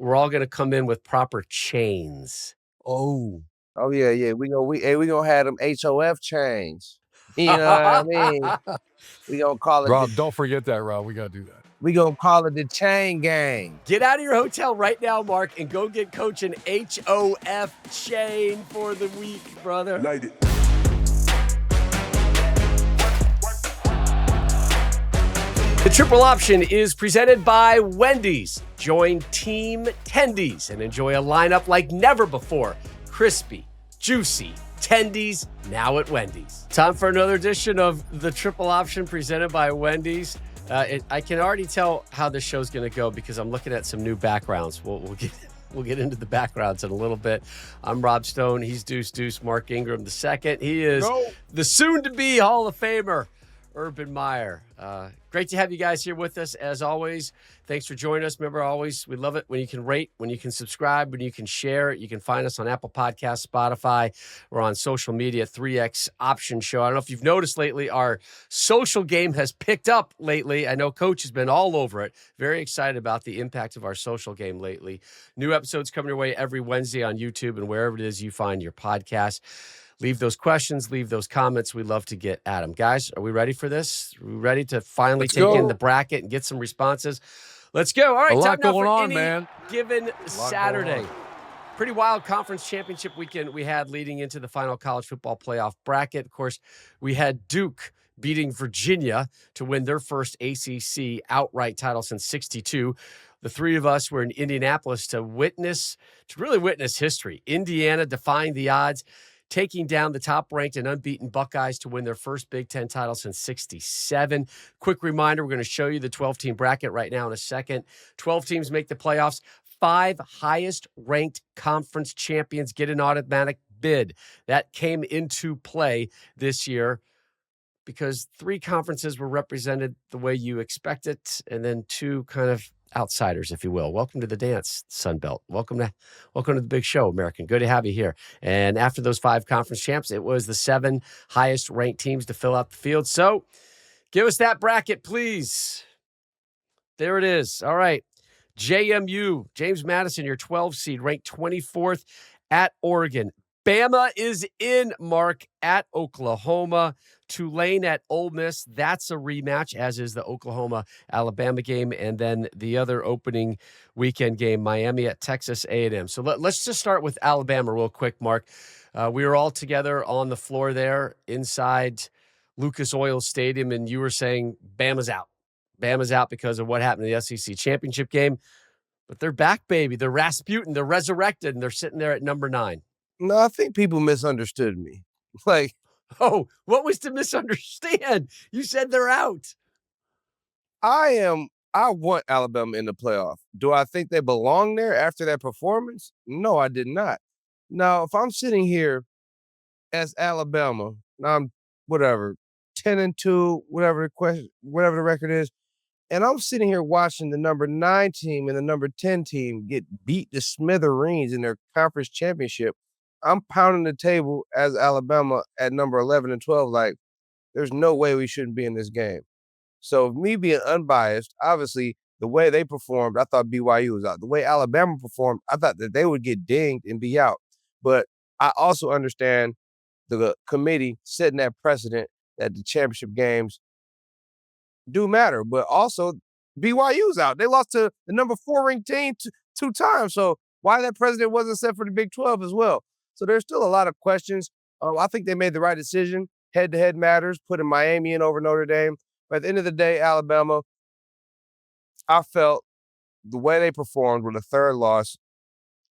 we're all going to come in with proper chains. Oh yeah. We gonna have them HOF chains. You know what I mean? We gonna call it Rob, don't forget that, Rob. We gotta do that. We gonna call it the chain gang. Get out of your hotel right now, Mark, and go get Coach an HOF chain for the week, brother. Light it. The Triple Option is presented by Wendy's. Join Team Tendies and enjoy a lineup like never before. Crispy, juicy Tendies, now at Wendy's. Time for another edition of the Triple Option presented by Wendy's. I can already tell how this show's going to go because I'm looking at some new backgrounds. We'll get into the backgrounds in a little bit. I'm Rob Stone. He's Deuce Mark Ingram II. He is the soon-to-be Hall of Famer, Urban Meyer. Great to have you guys here with us, as always. Thanks for joining us. Remember, always, we love it when you can rate, when you can subscribe, when you can share. You can find us on Apple Podcasts, Spotify. We're on social media, 3X Option Show. I don't know if you've noticed lately, our social game has picked up lately. I know Coach has been all over it. Very excited about the impact of our social game lately. New episodes coming your way every Wednesday on YouTube and wherever it is you find your podcast. Leave those questions, leave those comments. We love to get at them. Guys, are we ready for this? Are we ready to finally take in the bracket and get some responses? Let's go. All right, a lot time now going for on, any man. given Saturday. Pretty wild conference championship weekend we had leading into the final college football playoff bracket. Of course, we had Duke beating Virginia to win their first ACC outright title since '62. The three of us were in Indianapolis to really witness history. Indiana defying the odds, taking down the top-ranked and unbeaten Buckeyes to win their first Big Ten title since '67. Quick reminder, we're going to show you the 12-team bracket right now in a second. 12 teams make the playoffs. 5 highest-ranked conference champions get an automatic bid. That came into play this year because 3 conferences were represented the way you expect it, and then 2 kind of outsiders, if you will. Welcome to the dance, Sunbelt. Welcome to the big show, American. Good to have you here. And after those 5 conference champs, it was the 7 highest ranked teams to fill out the field. So give us that bracket, please. There it is. All right. JMU, James Madison, your 12 seed, ranked 24th at Oregon. Bama is in, Mark, at Oklahoma. Tulane at Ole Miss. That's a rematch, as is the Oklahoma-Alabama game. And then the other opening weekend game, Miami at Texas A&M. So let's just start with Alabama real quick, Mark. We were all together on the floor there inside Lucas Oil Stadium, and you were saying Bama's out. Bama's out because of what happened in the SEC championship game. But they're back, baby. They're Rasputin. They're resurrected, and they're sitting there at number 9. No, I think people misunderstood me. Oh, what was to misunderstand? You said they're out. I want Alabama in the playoff. Do I think they belong there after that performance? No, I did not. Now, if I'm sitting here as Alabama, now I'm 10-2, whatever the record is, and I'm sitting here watching the number 9 team and the number 10 team get beat to smithereens in their conference championship. I'm pounding the table as Alabama at number 11 and 12, like, there's no way we shouldn't be in this game. So me being unbiased, obviously, the way they performed, I thought BYU was out. The way Alabama performed, I thought that they would get dinged and be out. But I also understand the committee setting that precedent that the championship games do matter. But also, BYU's out. They lost to the number 4 ranked team 2 times. So why that precedent wasn't set for the Big 12 as well? So there's still a lot of questions. I think they made the right decision. Head-to-head matters, putting Miami in over Notre Dame. But at the end of the day, Alabama, I felt the way they performed with a 3rd loss,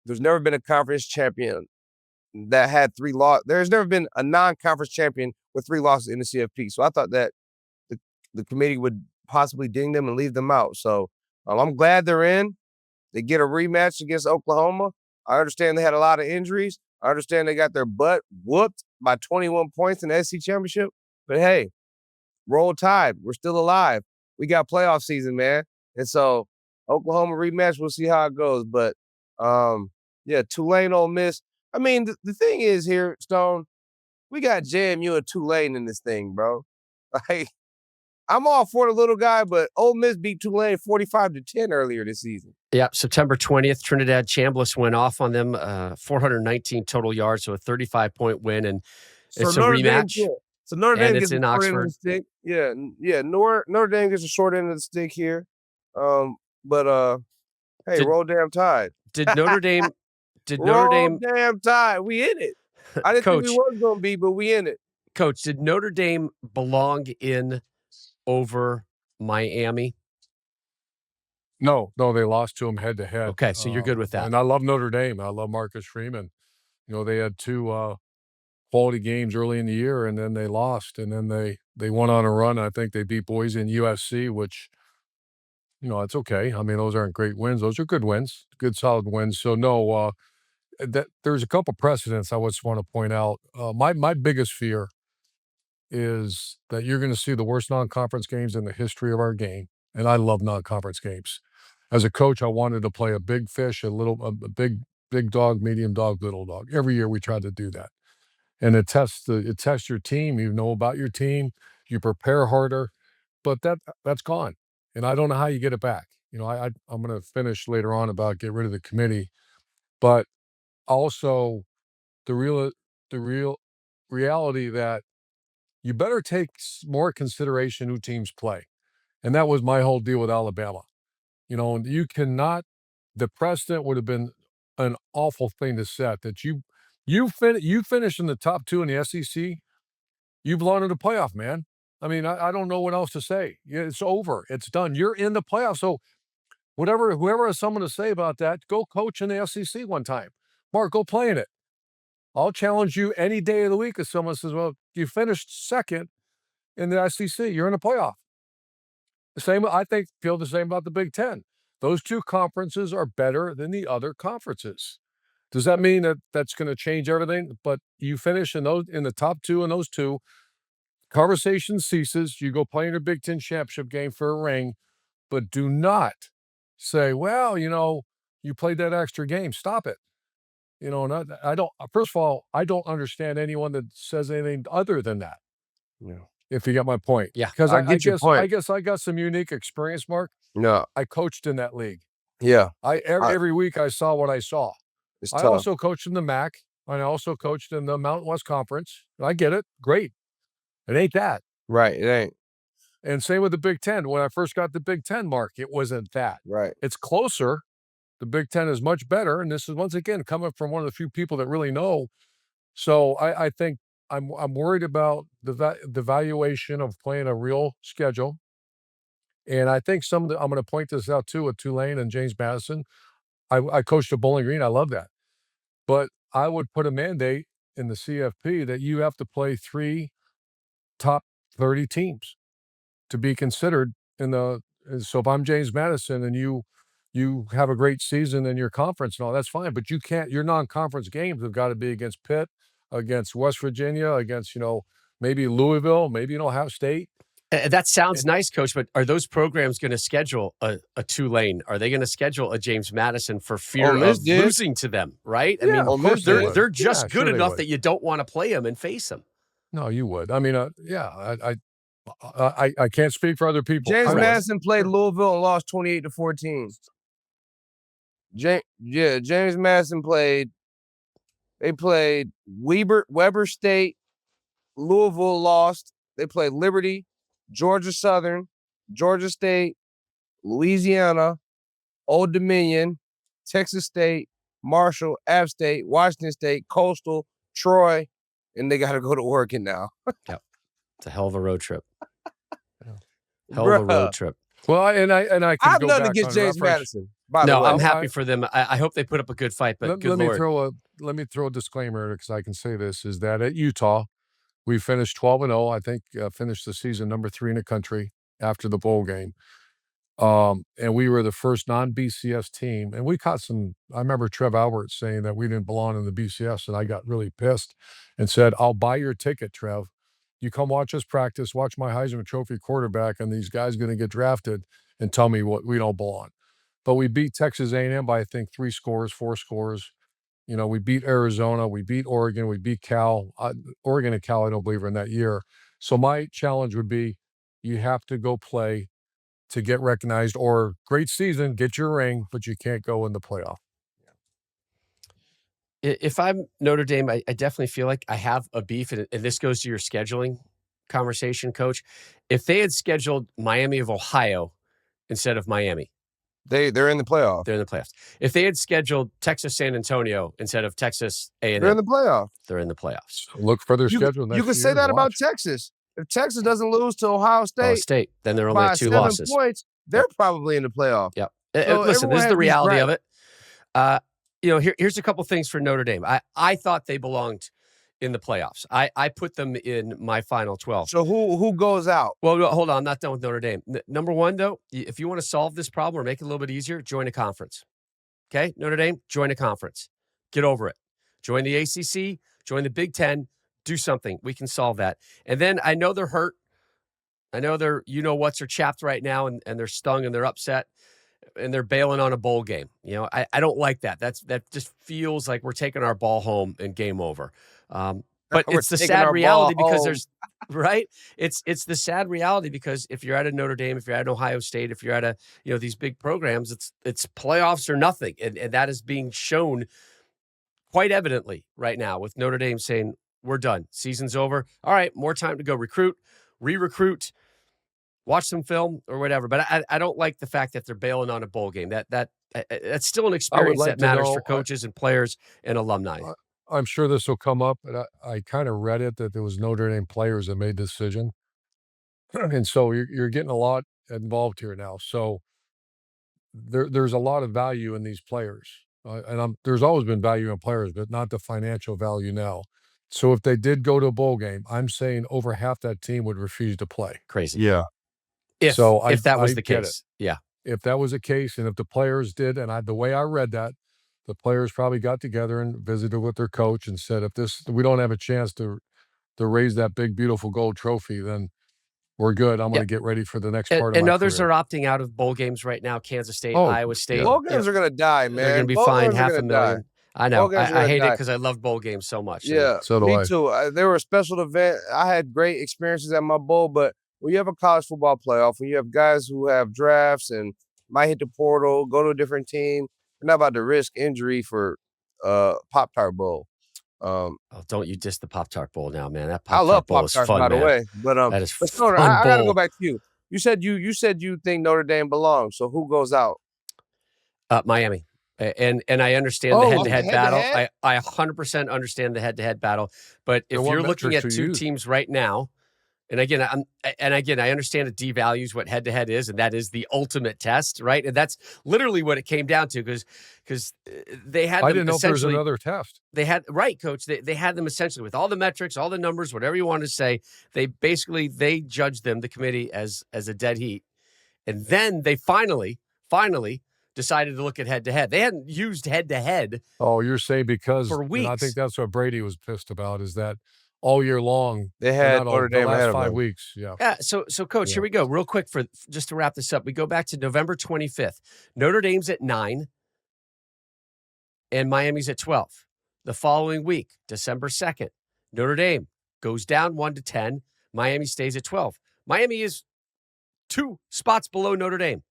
there's never been a conference champion that had 3 losses. There's never been a non-conference champion with 3 losses in the CFP. So I thought that the committee would possibly ding them and leave them out. So I'm glad they're in. They get a rematch against Oklahoma. I understand they had a lot of injuries. I understand they got their butt whooped by 21 points in the SEC championship. But hey, roll tide. We're still alive. We got playoff season, man. And so Oklahoma rematch, we'll see how it goes. But Tulane, Ole Miss. I mean, the thing is here, Stone, we got JMU and Tulane in this thing, bro. Like, I'm all for the little guy, but Ole Miss beat Tulane 45-10 earlier this season. Yeah, September 20th, Trinidad Chambliss went off on them, 419 total yards, so a 35-point win, and it's a rematch. So Notre Dame it's gets the in short end of Oxford. the stick. Yeah. Notre Dame gets the short end of the stick here. Hey, roll damn Tide. Did Notre Dame? Roll damn Tide. We in it. I didn't think we Coach, was gonna be, but we in it. Coach, did Notre Dame belong in over Miami? No, they lost to them head to head. Okay, so you're good with that. And I love Notre Dame. I love Marcus Freeman. You know, they had two quality games early in the year, and then they lost, and then they went on a run. I think they beat Boise and USC, which, you know, it's okay. I mean, those aren't great wins. Those are good wins, good solid wins. So no, that there's a couple precedents I just want to point out. My biggest fear is that you're going to see the worst non-conference games in the history of our game, and I love non-conference games. As a coach, I wanted to play a big fish, a big dog, medium dog, little dog. Every year we tried to do that, and it tests your team. You know about your team, you prepare harder, but that's gone, and I don't know how you get it back. You know, I'm going to finish later on about get rid of the committee, but also the real reality that you better take more consideration who teams play. And that was my whole deal with Alabama. You know, and you cannot, the precedent would have been an awful thing to set that you finish in the top 2 in the SEC, you belong in the playoff, man. I mean, I don't know what else to say. Yeah, it's over. It's done. You're in the playoff. So whoever has something to say about that, go coach in the SEC one time. Mark, go play in it. I'll challenge you any day of the week if someone says, well, you finished second in the SEC. You're in the playoff. Feel the same about the Big Ten. Those two conferences are better than the other conferences. Does that mean that that's going to change everything? But you finish in the top 2 in those two, conversation ceases. You go play in your Big Ten championship game for a ring, but do not say, well, you know, you played that extra game. Stop it. You know, first of all, I don't understand anyone that says anything other than that. Yeah. If you get my point. Yeah. Because I get your point. I guess I got some unique experience, Mark. No. I coached in that league. Yeah. Every week I saw what I saw. It's I tough. also coached in the MAC, and I also coached in the Mountain West Conference. I get it. Great. It ain't that. Right. It ain't. And same with the Big Ten. When I first got the Big Ten, Mark, it wasn't that. Right. It's closer. The Big Ten is much better. And this is, once again, coming from one of the few people that really know. So I think I'm worried about the valuation of playing a real schedule. And I think I'm going to point this out too with Tulane and James Madison. I coached at Bowling Green. I love that. But I would put a mandate in the CFP that you have to play 3 top 30 teams to be considered in the. So if I'm James Madison and you have a great season in your conference and all, that's fine. But you can't. Your non-conference games have got to be against Pitt, against West Virginia, against, you know, maybe Louisville, maybe Ohio State. That sounds nice, Coach, but are those programs going to schedule a Tulane? Are they going to schedule a James Madison for fear of losing to them, right? Yeah, I mean, of course they're just good enough would. that you don't want to play them and face them. No, you would. I mean, I can't speak for other people. James Madison played Louisville and lost 28-14. James Madison played. They played Weber State. Louisville lost. They played Liberty, Georgia Southern, Georgia State, Louisiana, Old Dominion, Texas State, Marshall, App State, Washington State, Coastal, Troy, and they got to go to Oregon now. Yep. It's a hell of a road trip. Hell of a road trip. Well, and I can I've go nothing back against on James reference. Madison. By the way, I'm happy for them. I hope they put up a good fight, but good Lord. Let me throw a disclaimer because I can say this, is that at Utah, we finished 12-0. I think finished the season number 3 in the country after the bowl game. And we were the first non-BCS team. And we caught I remember Trev Albert saying that we didn't belong in the BCS, and I got really pissed and said, I'll buy your ticket, Trev. You come watch us practice, watch my Heisman Trophy quarterback, and these guys going to get drafted and tell me what we don't belong. But we beat Texas A&M by, I think, 4 scores. You know, we beat Arizona, we beat Oregon, we beat Cal. Oregon and Cal, I don't believe, are in that year. So my challenge would be, you have to go play to get recognized, or great season, get your ring, but you can't go in the playoff. If I'm Notre Dame, I definitely feel like I have a beef, and this goes to your scheduling conversation, Coach. If they had scheduled Miami of Ohio instead of Miami, they're in the playoff. they're in the playoffs. If they had scheduled Texas San Antonio instead of Texas A&M, They're in the playoff. they're in the playoffs. Look for their schedule next You can year say and that about watch. Texas. If Texas doesn't lose to Ohio State, then they're only by at 2 7 losses. points, they're probably in the playoff. Yep. So Listen, this is everyone the has reality these of it. Here's a couple things for Notre Dame. I thought they belonged in the playoffs. I put them in my final 12. So who goes out? Well, hold on. I'm not done with Notre Dame. Number one, though, if you want to solve this problem or make it a little bit easier, join a conference. Okay? Notre Dame, join a conference. Get over it. Join the ACC, join the Big Ten, do something. We can solve that. And then I know they're hurt. I know they're, what's are chapped right now, and they're stung and they're upset and they're bailing on a bowl game. I don't like that. That just feels like we're taking our ball home and game over. But it's the sad reality because there's right. It's the sad reality because if you're at a Notre Dame, if you're at an Ohio State, if you're at a these big programs, it's playoffs or nothing, and that is being shown quite evidently right now with Notre Dame saying we're done, season's over. All right, more time to go recruit, re-recruit, watch some film or whatever. But I don't like the fact that they're bailing on a bowl game. That's still an experience that matters for coaches and players and alumni. I'm sure this will come up, but I kind of read it that there was Notre Dame players that made the decision. And so you're getting a lot involved here now. So there's a lot of value in these players. There's always been value in players, but not the financial value now. So if they did go to a bowl game, I'm saying over half that team would refuse to play. Crazy. Yeah. If that was the case. Yeah. If that was the case, and if the players did, and the way I read that, the players probably got together and visited with their coach and said, if we don't have a chance to raise that big, beautiful gold trophy, then we're good. I'm going to get ready for the next part of my career. And others are opting out of bowl games right now. Kansas State, Iowa State. Bowl games are going to die, man. They're going to be fined $500,000. I know. I hate it because I love bowl games so much. Yeah, so do I. Me too. They were a special event. I had great experiences at my bowl, but when you have a college football playoff, when you have guys who have drafts and might hit the portal, go to a different team, you're not about to risk injury for Pop-Tart Bowl. Don't you diss the Pop-Tart Bowl now, man. That I love Pop-Tart Bowl is Pop-Tarts, fun, by the man. way. But that is but fun. I got to go back to you. You said you think Notre Dame belongs. So who goes out? Miami. And I understand the head-to-head battle. I 100% understand the head-to-head battle. But if you're looking at two teams right now, and again, I understand it devalues what head-to-head is, and that is the ultimate test, right? And that's literally what it came down to, because they had. I didn't know if there was another test. They had Coach. They had them essentially with all the metrics, all the numbers, whatever you want to say. They judged them, the committee, as a dead heat, and then they finally decided to look at head-to-head. They hadn't used head-to-head. Oh, you're saying because for weeks. And I think that's what Brady was pissed about, is that all year long they had Notre Dame the last ahead of 5 them. weeks. Yeah. Yeah. So Coach, here we go. Real quick just to wrap this up. We go back to November 25th. Notre Dame's at 9 and Miami's at 12. The following week, December 2nd, Notre Dame goes down 1-10. Miami stays at 12. Miami is 2 spots below Notre Dame.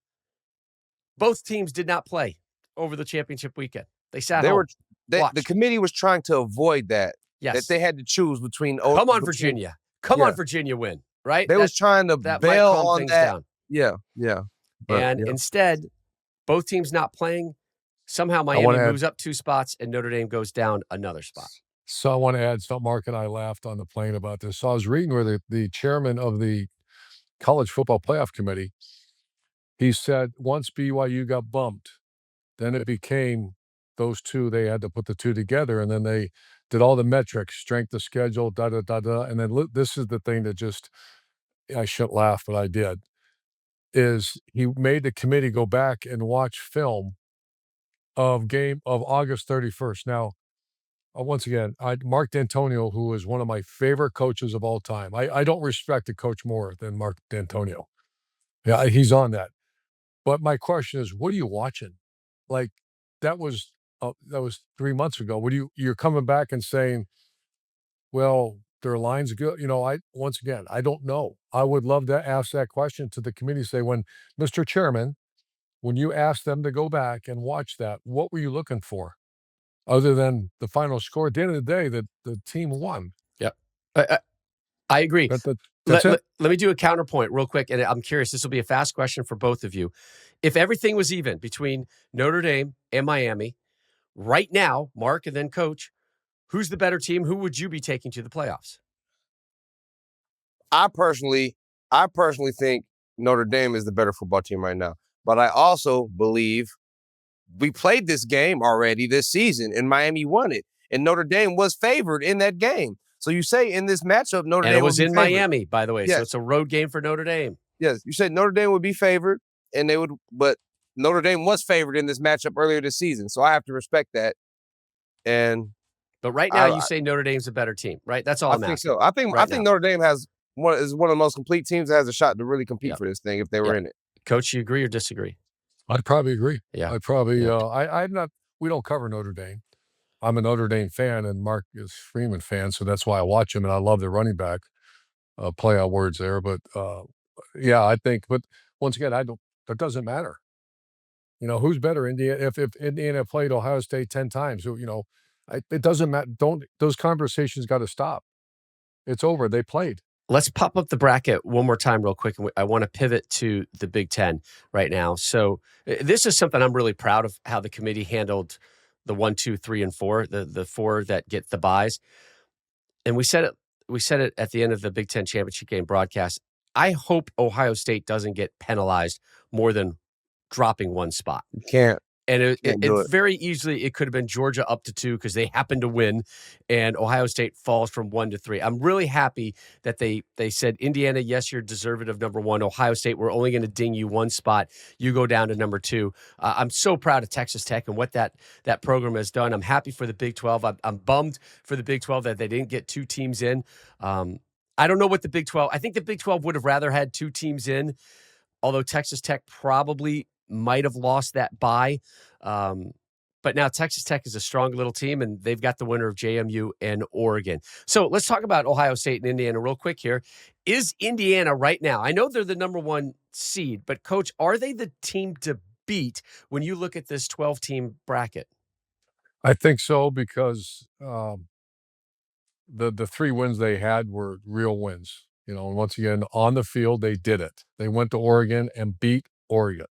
Both teams did not play over the championship weekend. They sat home. The committee was trying to avoid that. Yes. That they had to choose between. Come on, Virginia. Come on, Virginia, win. Right? They was trying to bail on that. Down. Yeah. But, instead, both teams not playing. Somehow Miami moves up 2 spots and Notre Dame goes down another spot. So I want to add something. Mark and I laughed on the plane about this. So I was reading where the chairman of the College Football Playoff Committee, he said once BYU got bumped, then it became those two. They had to put the two together, and then they did all the metrics, strength of schedule, da-da-da-da. And then this is the thing that just, I shouldn't laugh, but I did, is he made the committee go back and watch film of August 31st. Now, once again, Mark D'Antonio, who is one of my favorite coaches of all time. I don't respect a coach more than Mark D'Antonio. Yeah, he's on that. But my question is, what are you watching? Like, that was 3 months ago. You're coming back and saying, well, their line's good. Once again, I don't know. I would love to ask that question to the committee. Say, when Mr. Chairman, when you asked them to go back and watch that, what were you looking for? Other than the final score, at the end of the day, the team won. Yep. I agree. That's it. Let me do a counterpoint real quick, and I'm curious. This will be a fast question for both of you. If everything was even between Notre Dame and Miami right now, Mark and then Coach, who's the better team? Who would you be taking to the playoffs? I personally think Notre Dame is the better football team right now. But I also believe we played this game already this season, and Miami won it. And Notre Dame was favored in that game. So you say in this matchup, Notre Dame it was would be in favored. Miami, by the way. Yes. So it's a road game for Notre Dame. Yes, you said Notre Dame would be favored, and they would, but Notre Dame was favored in this matchup earlier this season. So I have to respect that. But right now, you say Notre Dame's a better team, right? That's all I'm asking. I think so. I think Notre Dame is one of the most complete teams that has a shot to really compete for this thing if they were in it. Coach, you agree or disagree? I'd probably agree. Yeah. I'd probably. I'm not. We don't cover Notre Dame. I'm a Notre Dame fan, and Mark is Freeman fan, so that's why I watch him, and I love their running back. Play on words there, but I think. But once again, that doesn't matter. Who's better? Indiana. If Indiana played Ohio State 10 times, it doesn't matter. Those conversations got to stop. It's over. They played. Let's pop up the bracket one more time real quick. I want to pivot to the Big Ten right now. So this is something I'm really proud of, how the committee handled the 1, 2, 3, and 4, the 4 that get the buys. And we said it at the end of the Big Ten championship game broadcast. I hope Ohio State doesn't get penalized more than dropping one spot. You can't. And it very easily, it could have been Georgia up to 2 because they happened to win, and Ohio State falls from 1 to 3. I'm really happy that they said, Indiana, yes, you're deserving of number 1. Ohio State, we're only going to ding you 1 spot. You go down to number 2. I'm so proud of Texas Tech and what that program has done. I'm happy for the Big 12. I'm bummed for the Big 12 that they didn't get 2 teams in. I don't know what the Big 12. I think the Big 12 would have rather had 2 teams in, although Texas Tech probably might have lost that bye. But now Texas Tech is a strong little team, and they've got the winner of JMU and Oregon. So let's talk about Ohio State and Indiana real quick here. Is Indiana right now, I know they're the number 1 seed, but Coach, are they the team to beat when you look at this 12-team bracket? I think so, because the 3 wins they had were real wins. And once again, on the field, they did it. They went to Oregon and beat Oregon.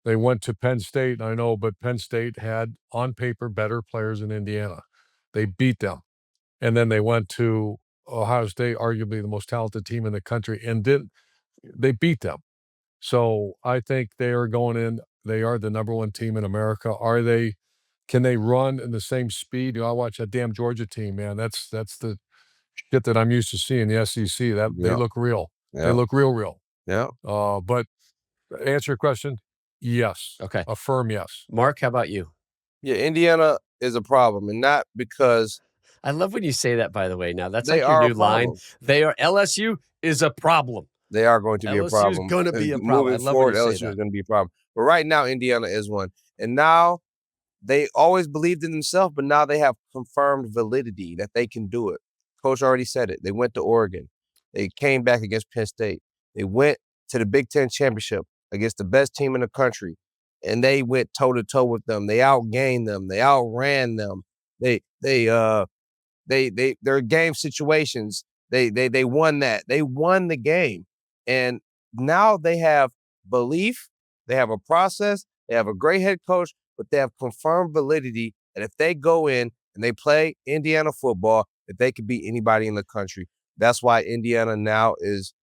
They went to Penn State, I know, but Penn State had, on paper, better players than Indiana. They beat them. And then they went to Ohio State, arguably the most talented team in the country, and they beat them. So I think they are going in. They are the number 1 team in America. Can they run in the same speed? I watch that damn Georgia team, man. That's the shit that I'm used to seeing in the SEC. They look real. They look real. Yeah. But to answer your question, yes. Okay. A firm yes. Mark, how about you? Yeah, Indiana is a problem, and not because. I love when you say that, by the way. Now, that's They like your are new a line. problem. LSU is a problem. They are going to be a problem. LSU is going to be a problem. Moving forward, LSU is going to be a problem. But right now, Indiana is one. And now they always believed in themselves, but now they have confirmed validity that they can do it. Coach already said it. They went to Oregon. They came back against Penn State. They went to the Big Ten championship against the best team in the country, and they went toe-to-toe with them. They outgained them. They outran them. Their game situations, they won that. They won the game. And now they have belief, they have a process, they have a great head coach, but they have confirmed validity that if they go in and they play Indiana football, that they could beat anybody in the country. That's why Indiana now is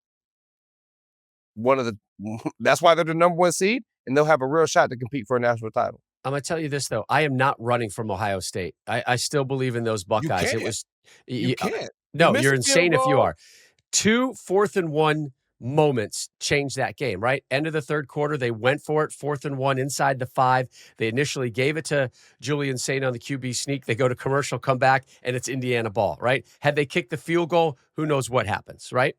that's why they're the number 1 seed, and they'll have a real shot to compete for a national title. I'm going to tell you this, though. I am not running from Ohio State. I still believe in those Buckeyes. You can't. No, you're insane if you are. 2 4th and 1 moments changed that game, right? End of the 3rd quarter, they went for it, 4th and 1 inside the 5. They initially gave it to Julian Saint on the QB sneak. They go to commercial, come back, and it's Indiana ball, right? Had they kicked the field goal, who knows what happens, right?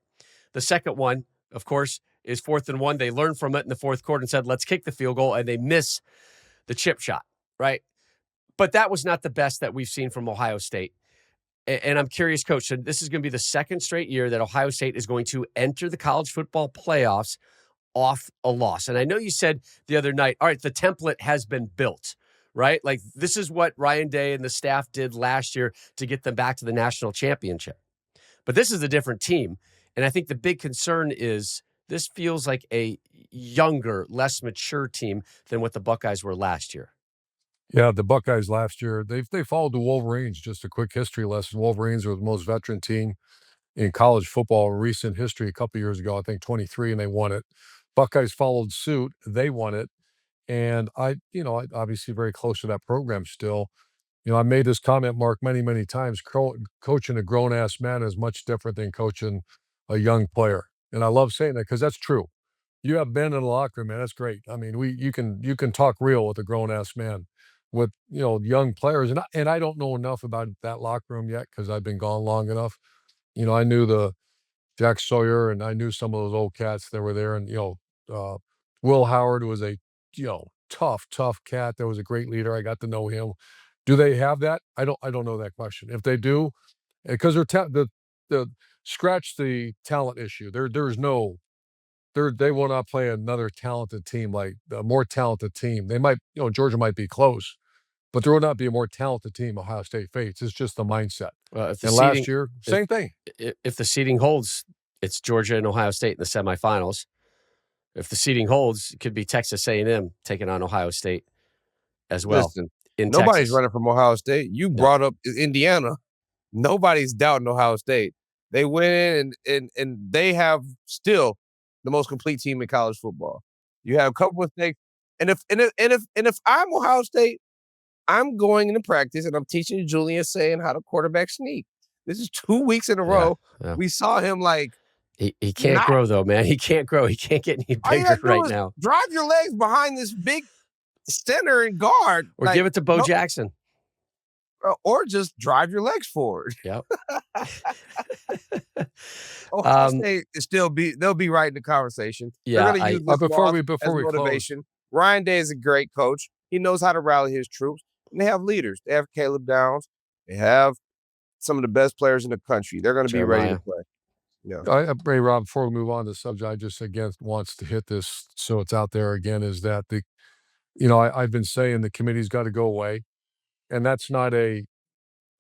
The second one, of course, is 4th and 1. They learned from it in the 4th quarter and said, let's kick the field goal, and they miss the chip shot, right? But that was not the best that we've seen from Ohio State. And I'm curious, Coach, so this is going to be the second straight year that Ohio State is going to enter the college football playoffs off a loss. And I know you said the other night, all right, the template has been built, right? Like this is what Ryan Day and the staff did last year to get them back to the national championship. But this is a different team. And I think the big concern is this feels like a younger, less mature team than what the Buckeyes were last year. Yeah, the Buckeyes last year, they followed the Wolverines. Just a quick history lesson. Wolverines were the most veteran team in college football in recent history a couple years ago, I think 23, and they won it. Buckeyes followed suit. They won it. And I obviously very close to that program still. I made this comment, Mark, many, many times. Coaching a grown-ass man is much different than coaching a young player. And I love saying that because that's true. You have been in the locker room, man. That's great. I mean, you can talk real with a grown-ass man. With, young players. And I don't know enough about that locker room yet because I've been gone long enough. I knew the Jack Sawyer, and I knew some of those old cats that were there. And, Will Howard was a, tough, tough cat. That was a great leader. I got to know him. Do they have that? I don't know that question. If they do, because the scratch the talent issue. They will not play another talented team, like a more talented team. They might, Georgia might be close, but there will not be a more talented team Ohio State faces. It's just the mindset. If the And last year, same thing. If the seeding holds, it's Georgia and Ohio State in the semifinals. If the seeding holds, it could be Texas A&M taking on Ohio State as well. Listen, in nobody's Texas. running from Ohio State. You brought up Indiana. Nobody's doubting Ohio State. They win and they have still the most complete team in college football. You have a couple of mistakes. And if I'm Ohio State, I'm going into practice and I'm teaching Julian saying how to quarterback sneak. This is 2 weeks in a row. Yeah. We saw him like he can't grow though, man. He can't grow. He can't get any bigger right now. Drive your legs behind this big center and guard. Or give it to Bo Jackson. Or just drive your legs forward. Yep. Ohio State they'll be right in the conversation. Yeah. They're gonna use this before we motivation. close. Ryan Day is a great coach. He knows how to rally his troops. And they have leaders. They have Caleb Downs. They have some of the best players in the country. They're going to be ready to play. Yeah. Ray Rob, before we move on to the subject, I just again wants to hit this so it's out there again, is that I've been saying the committee's got to go away. And that's not a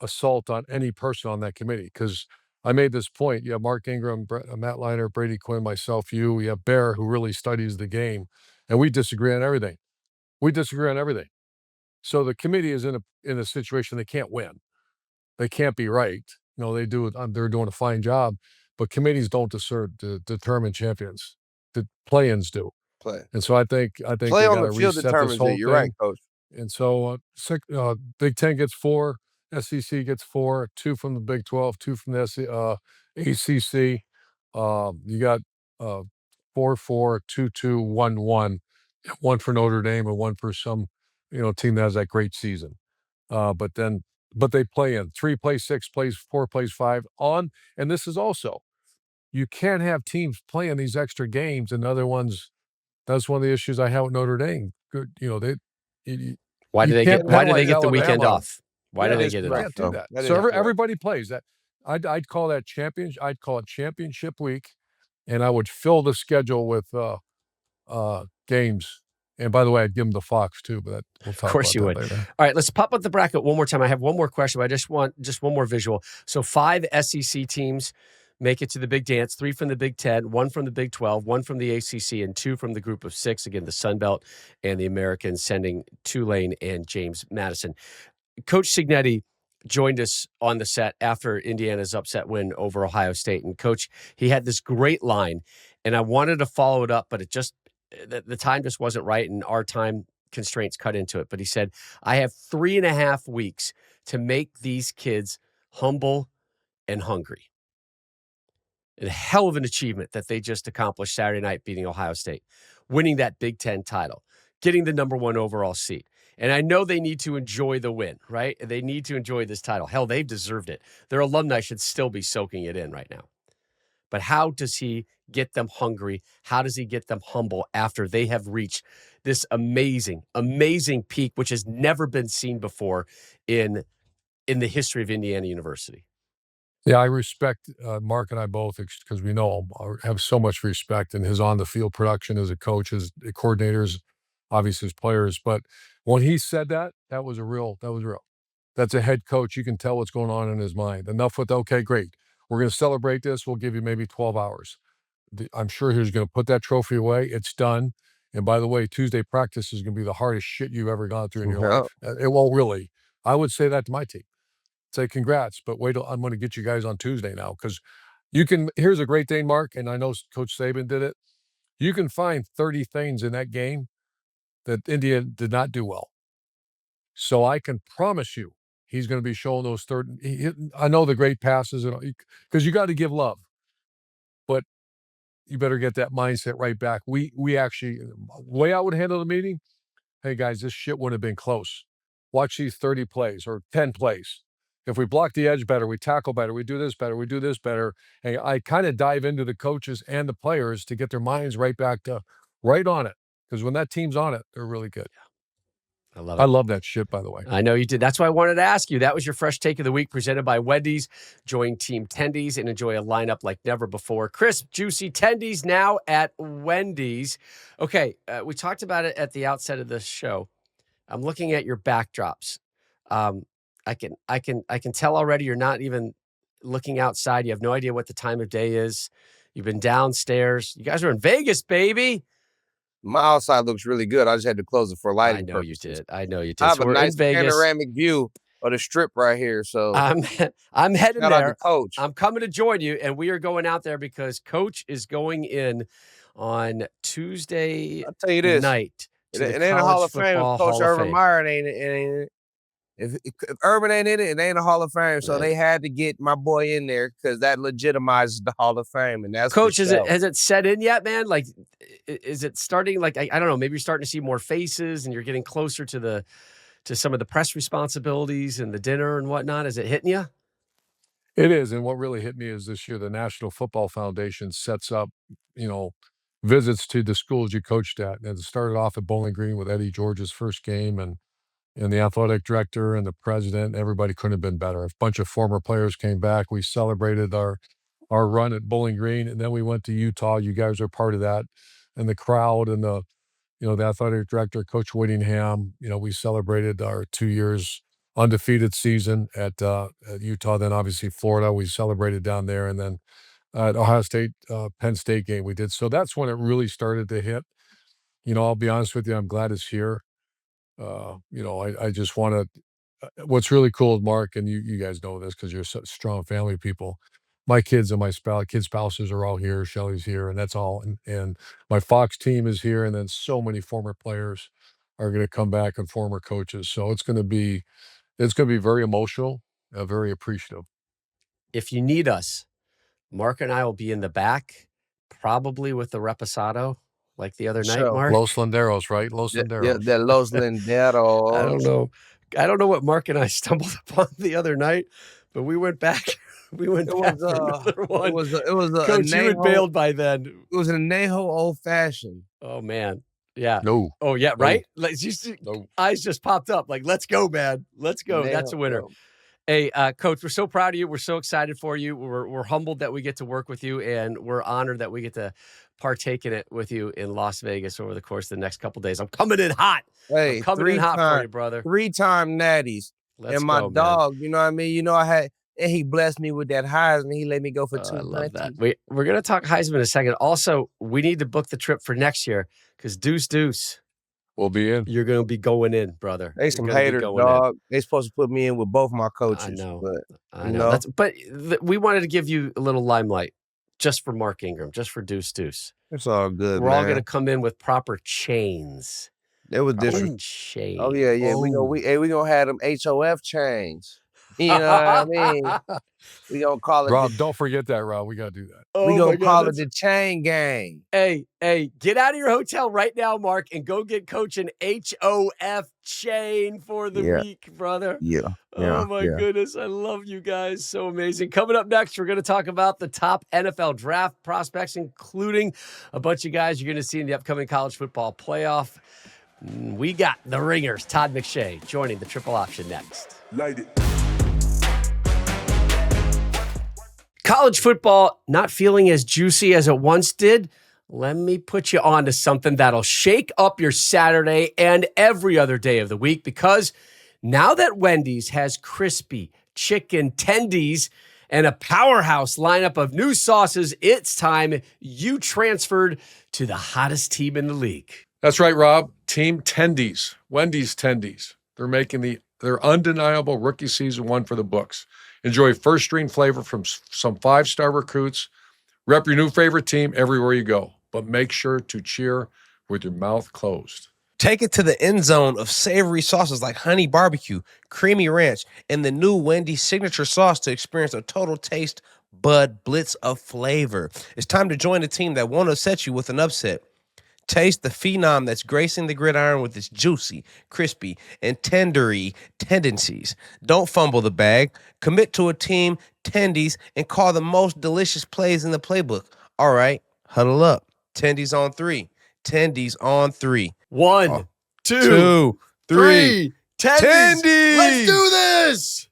assault on any person on that committee, because I made this point. You have Mark Ingram, Matt Leinart, Brady Quinn, myself, you. We have Bear, who really studies the game, and we disagree on everything. So the committee is in a situation they can't win. They can't be right. They do it. They're doing a fine job, but committees don't determine champions. The play-ins do. And so I think play they on got to the field reset determines this whole it. You're thing. right, Coach. And so Big Ten gets 4, SEC gets 4, 2 from the Big 12, 2 from the ACC. You got 4-4, 2-2, 1-1, 1 for Notre Dame and 1 for some team that has that great season. But they play in 3 plays 6 plays 4 plays 5 on. And this is also, you can't have teams playing these extra games and other ones. That's one of the issues I have with Notre Dame. Good, Why do they get the weekend off? Why do they get it off? Can't do that. So everybody plays that. I'd call that I'd call it championship week, and I would fill the schedule with games. And by the way, I'd give them the Fox too, but we'll talk of course about you would. Later. All right, let's pop up the bracket one more time. I have one more question, but I just want one more visual. So 5 SEC teams make it to the big dance, 3 from the Big Ten, 1 from the Big 12, 1 from the ACC, and 2 from the group of 6. Again, the Sun Belt and the Americans sending Tulane and James Madison. Coach Cignetti joined us on the set after Indiana's upset win over Ohio State. And Coach, he had this great line, and I wanted to follow it up, but the time just wasn't right, and our time constraints cut into it. But he said, I have 3.5 weeks to make these kids humble and hungry. A hell of an achievement that they just accomplished Saturday night, beating Ohio State, winning that Big Ten title, getting the number 1 overall seed. And I know they need to enjoy the win, right? They need to enjoy this title. Hell, they've deserved it. Their alumni should still be soaking it in right now. But how does he get them hungry? How does he get them humble after they have reached this amazing, amazing peak, which has never been seen before in the history of Indiana University? Yeah, I respect Mark and I both because we know him. I have so much respect in his on-the-field production as a coach, as coordinators, obviously as players. But when he said that, that was real. That's a head coach. You can tell what's going on in his mind. Enough with, okay, great. We're going to celebrate this. We'll give you maybe 12 hours. I'm sure he's going to put that trophy away. It's done. And by the way, Tuesday practice is going to be the hardest shit you've ever gone through in your Yep. life. It won't really. I would say that to my team. Say congrats, but wait till I'm going to get you guys on Tuesday now because you can. Here's a great thing, Mark, and I know Coach Saban did it. You can find 30 things in that game that India did not do well. So I can promise you he's going to be showing those 30. I know the great passes and because you got to give love, but you better get that mindset right back. We actually, the way I would handle the meeting, hey guys, this shit wouldn't have been close. Watch these 30 plays or 10 plays. If we block the edge better, we tackle better, we do this better, we do this better. And I kind of dive into the coaches and the players to get their minds right back to right on it. Because when that team's on it, they're really good. I love I it. love that shit, by the way. I know you did. That's why I wanted to ask you. That was your fresh take of the week presented by Wendy's. Join Team Tendies and enjoy a lineup like never before. Crisp, juicy Tendies now at Wendy's. Okay, we talked about it at the outset of the show. I'm looking at your backdrops. I can tell already you're not even looking outside. You have no idea what the time of day is. You've been downstairs. You guys are in Vegas, baby. My outside looks really good. I just had to close it for lighting I know you purposes. did. I know you did. I have So a we're nice in Vegas. panoramic view of the strip right here. So I'm heading shout out to there. Coach. I'm coming to join you, and we are going out there because Coach is going in on Tuesday I'll tell you this. night to the It ain't a Hall College of Fame if Football Coach Hall of Urban Fame. Meyer ain't it. If Urban ain't in it, it ain't a Hall of Fame. So they had to get my boy in there because that legitimizes the Hall of Fame. And that's Coach, has it set in yet, man? Like, is it starting? Like, I don't know. Maybe you're starting to see more faces, and you're getting closer to some of the press responsibilities and the dinner and whatnot. Is it hitting you? It is. And what really hit me is this year, the National Football Foundation sets up, visits to the schools you coached at. And it started off at Bowling Green with Eddie George's first game and the athletic director and the president. Everybody couldn't have been better. A bunch of former players came back. We celebrated our run at Bowling Green, and then we went to Utah. You guys are part of that. And the crowd and the athletic director, Coach Whittingham, we celebrated our 2 years undefeated season at Utah. Then obviously Florida, we celebrated down there. And then at Ohio State, Penn State game we did. So that's when it really started to hit. I'll be honest with you, I'm glad it's here. I just want to, what's really cool, Mark, and you guys know this because you're such strong family people. My kids and my kids' spouses are all here. Shelly's here, and that's all. And my Fox team is here, and then so many former players are going to come back and former coaches. So it's going to be very emotional, very appreciative. If you need us, Mark and I will be in the back, probably with the reposado, like the other night, Mark. Los Landeros, right? Los Landeros. Yeah, the Los Landeros. I don't know what Mark and I stumbled upon the other night, but we went back. We went back for another one. It was a Coach, you had bailed by then. It was an Anejo Old Fashioned. Oh man, yeah. No. Oh yeah, No. right. Like you see, eyes just popped up. Like, let's go, man. Let's go. That's a winner. No. Hey, Coach, we're so proud of you. We're so excited for you. We're humbled that we get to work with you, and we're honored that we get to partake in it with you in Las Vegas over the course of the next couple of days. I'm coming in hot. Hey, I'm coming in hot for you, brother. 3-time natties. Let's and my go, dog, you know what I mean? And he blessed me with that Heisman. He let me go for 2 I love months. that. We're going to talk Heisman in a second. Also, we need to book the trip for next year because Deuce. We'll be in. You're going to be going in, brother. They some haters, dog. They supposed to put me in with both my coaches. I know. But, I know. We wanted to give you a little limelight just for Mark Ingram, just for Deuce. It's all good, We're man. all going to come in with proper chains. It was different. Chains. Oh, yeah. Oh. We going to have them HOF chains. You know what I mean? We gonna call it. Rob, don't forget that, Rob. We gotta do that. We gonna call it the chain gang. Hey, get out of your hotel right now, Mark, and go get Coach an HOF chain for the week, brother. Yeah. Oh my goodness, I love you guys. So amazing. Coming up next, we're gonna talk about the top NFL draft prospects, including a bunch of guys you're gonna see in the upcoming college football playoff. We got the ringers, Todd McShay, joining the Triple Option next. Light it. college football not feeling as juicy as it once did? Let me put you on to something that'll shake up your Saturday and every other day of the week, because now that Wendy's has crispy chicken tendies and a powerhouse lineup of new sauces, it's time you transferred to the hottest team in the league. That's right, Rob. Team Tendies, Wendy's Tendies. They're making their undeniable rookie season one for the books. Enjoy first-string flavor from some five-star recruits. Rep your new favorite team everywhere you go, but make sure to cheer with your mouth closed. Take it to the end zone of savory sauces like honey barbecue, creamy ranch, and the new Wendy's signature sauce to experience a total taste bud blitz of flavor. It's time to join a team that won't upset you with an upset. Taste the phenom that's gracing the gridiron with its juicy, crispy, and tendery tendencies. Don't fumble the bag. Commit to a team, Tendies, and call the most delicious plays in the playbook. All right, huddle up. Tendies on three. Tendies on three. One, two, three. Tendies. Let's do this.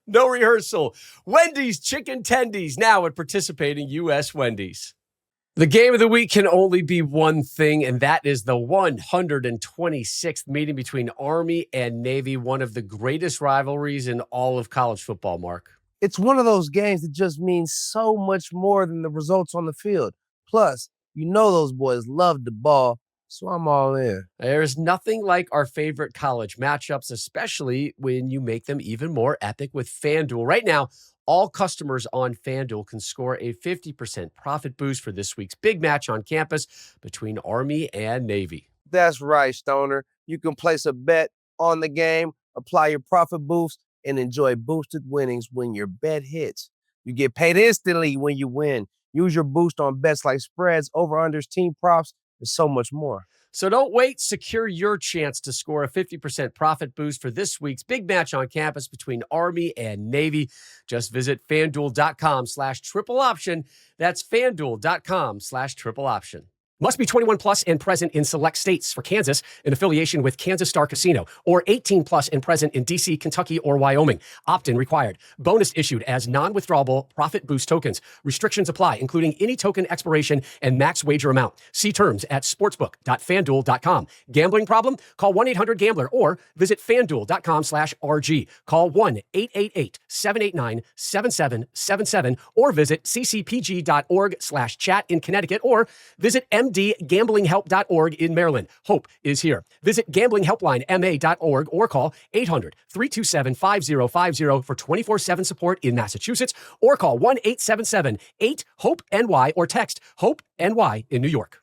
No rehearsal. Wendy's Chicken Tendies, now at participating U.S. Wendy's. The game of the week can only be one thing, and that is the 126th meeting between Army and Navy, one of the greatest rivalries in all of college football, Mark. It's one of those games that just means so much more than the results on the field. Plus, you know those boys love the ball, so I'm all in. There's nothing like our favorite college matchups, especially when you make them even more epic with FanDuel. Right now, all customers on FanDuel can score a 50% profit boost for this week's big match on campus between Army and Navy. That's right, Stoner. You can place a bet on the game, apply your profit boost, and enjoy boosted winnings when your bet hits. You get paid instantly when you win. Use your boost on bets like spreads, over-unders, team props, and so much more. So don't wait. Secure your chance to score a 50% profit boost for this week's big match on campus between Army and Navy. Just visit FanDuel.com/triple option. That's FanDuel.com/triple option. Must be 21 plus and present in select states. For Kansas, in affiliation with Kansas Star Casino, or 18 plus and present in D.C., Kentucky, or Wyoming. Opt-in required. Bonus issued as non-withdrawable profit boost tokens. Restrictions apply, including any token expiration and max wager amount. See terms at sportsbook.fanduel.com. Gambling problem? Call 1-800-GAMBLER or visit fanduel.com/RG. Call 1-888-789-7777 or visit ccpg.org/chat in Connecticut or visit mdgamblinghelp.org in Maryland. Hope is here. Visit gamblinghelplinema.org or call 800-327-5050 for 24/7 support in Massachusetts, or call 1-877-8-HOPE-NY or text HOPE-NY in New York.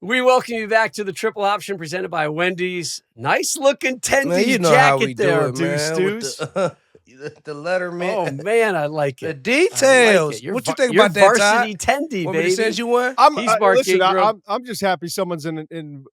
We welcome you back to the Triple Option presented by Wendy's. Nice looking Tendies jacket there, Deuce. The letterman. Oh, man, I like it. The details. Like it. What you think about that, varsity Todd? Tendy, What baby. he sends you one? I'm just happy someone's in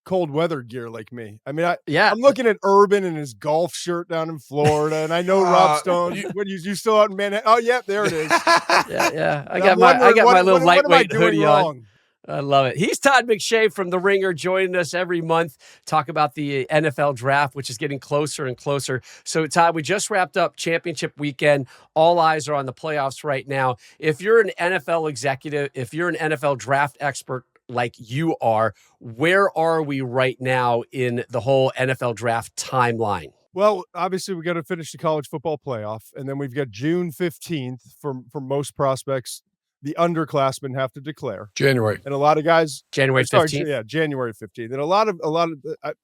cold weather gear like me. I mean, I'm looking at Urban in his golf shirt down in Florida, and I know Rob Stone. You still out in Manhattan? Oh, yeah, there it is. yeah. I got my little lightweight hoodie on. I love it. He's Todd McShay from The Ringer, joining us every month, talk about the NFL draft, which is getting closer and closer. So, Todd, we just wrapped up championship weekend. All eyes are on the playoffs right now. If you're an NFL executive, if you're an NFL draft expert like you are, where are we right now in the whole NFL draft timeline? Well, obviously, we got to finish the college football playoff, and then we've got June 15th for most prospects. The underclassmen have to declare January. And a lot of guys January 15th. Yeah, January 15th. And a lot of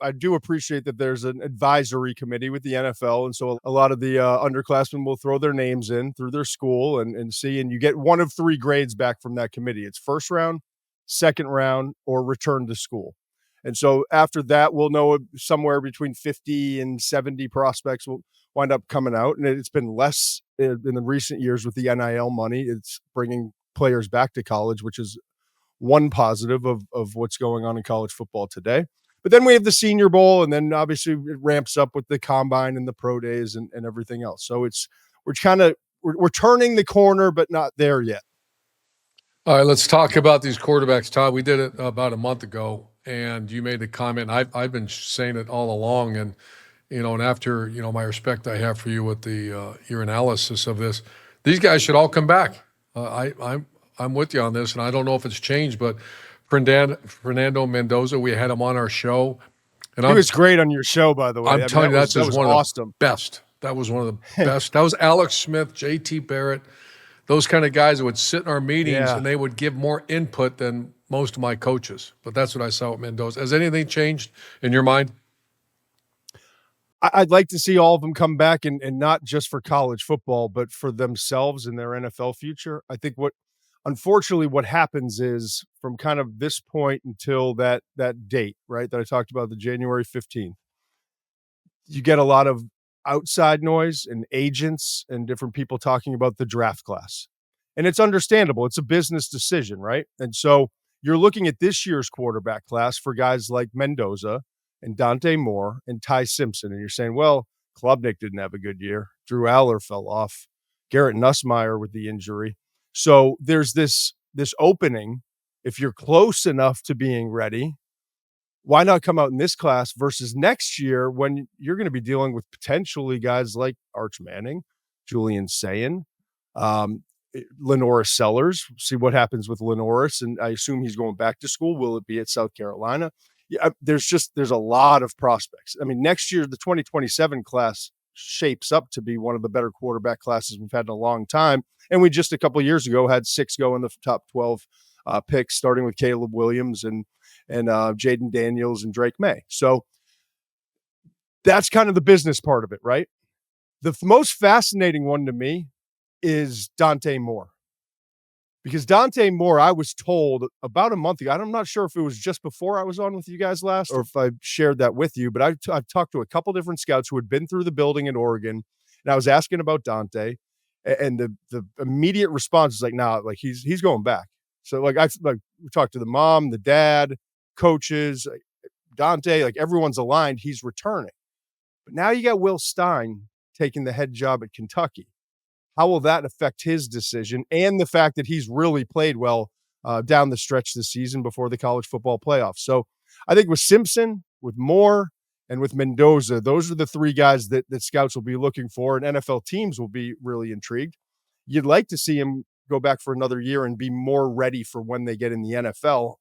I do appreciate that there's an advisory committee with the NFL, and so a lot of the underclassmen will throw their names in through their school and see, and you get one of three grades back from that committee. It's first round, second round, or return to school. And so after that, we'll know somewhere between 50 and 70 prospects will wind up coming out, and it's been less in the recent years with the NIL money. It's bringing players back to college, which is one positive of what's going on in college football today. But then we have the Senior Bowl, and then obviously it ramps up with the combine and the pro days and everything else. So we're turning the corner, but not there yet. All right, let's talk about these quarterbacks, Todd. We did it about a month ago, and you made the comment. I've been saying it all along, and and after my respect I have for you with your analysis of this, These guys should all come back. I'm with you on this, and I don't know if it's changed, but Fernando Mendoza, we had him on our show. And He was great on your show, by the way. I'm telling you, that's that just was one awesome. of the best. That was one of the best. That was Alex Smith, JT Barrett, those kind of guys that would sit in our meetings and they would give more input than most of my coaches. But that's what I saw with Mendoza. Has anything changed in your mind? I'd like to see all of them come back, and not just for college football, but for themselves and their NFL future. I think unfortunately, what happens is from kind of this point until that date, right, that I talked about, the January 15th, you get a lot of outside noise and agents and different people talking about the draft class. And it's understandable. It's a business decision, right? And so you're looking at this year's quarterback class for guys like Mendoza and Dante Moore and Ty Simpson. And you're saying, well, Klubnik didn't have a good year. Drew Aller fell off. Garrett Nussmeier with the injury. So there's this opening. If you're close enough to being ready, why not come out in this class versus next year when you're going to be dealing with potentially guys like Arch Manning, Julian Sayin, Lenoris Sellers. See what happens with Lenoris, and I assume he's going back to school. Will it be at South Carolina? Yeah, there's a lot of prospects. I mean, next year, the 2027 class shapes up to be one of the better quarterback classes we've had in a long time. And we just a couple of years ago had 6 go in the top 12 picks, starting with Caleb Williams and Jaden Daniels and Drake May. So that's kind of the business part of it, right? The most fascinating one to me is Dante Moore. Because Dante Moore, I was told about a month ago, I'm not sure if it was just before I was on with you guys last or if I shared that with you, but I've talked to a couple different scouts who had been through the building in Oregon, and I was asking about Dante, and the immediate response is like, nah, like he's going back. So we talked to the mom, the dad, coaches, Dante, like everyone's aligned. He's returning. But now you got Will Stein taking the head job at Kentucky. How will that affect his decision and the fact that he's really played well down the stretch this season before the college football playoffs? So I think with Simpson, with Moore, and with Mendoza, those are the 3 guys that scouts will be looking for, and NFL teams will be really intrigued. You'd like to see him go back for another year and be more ready for when they get in the NFL.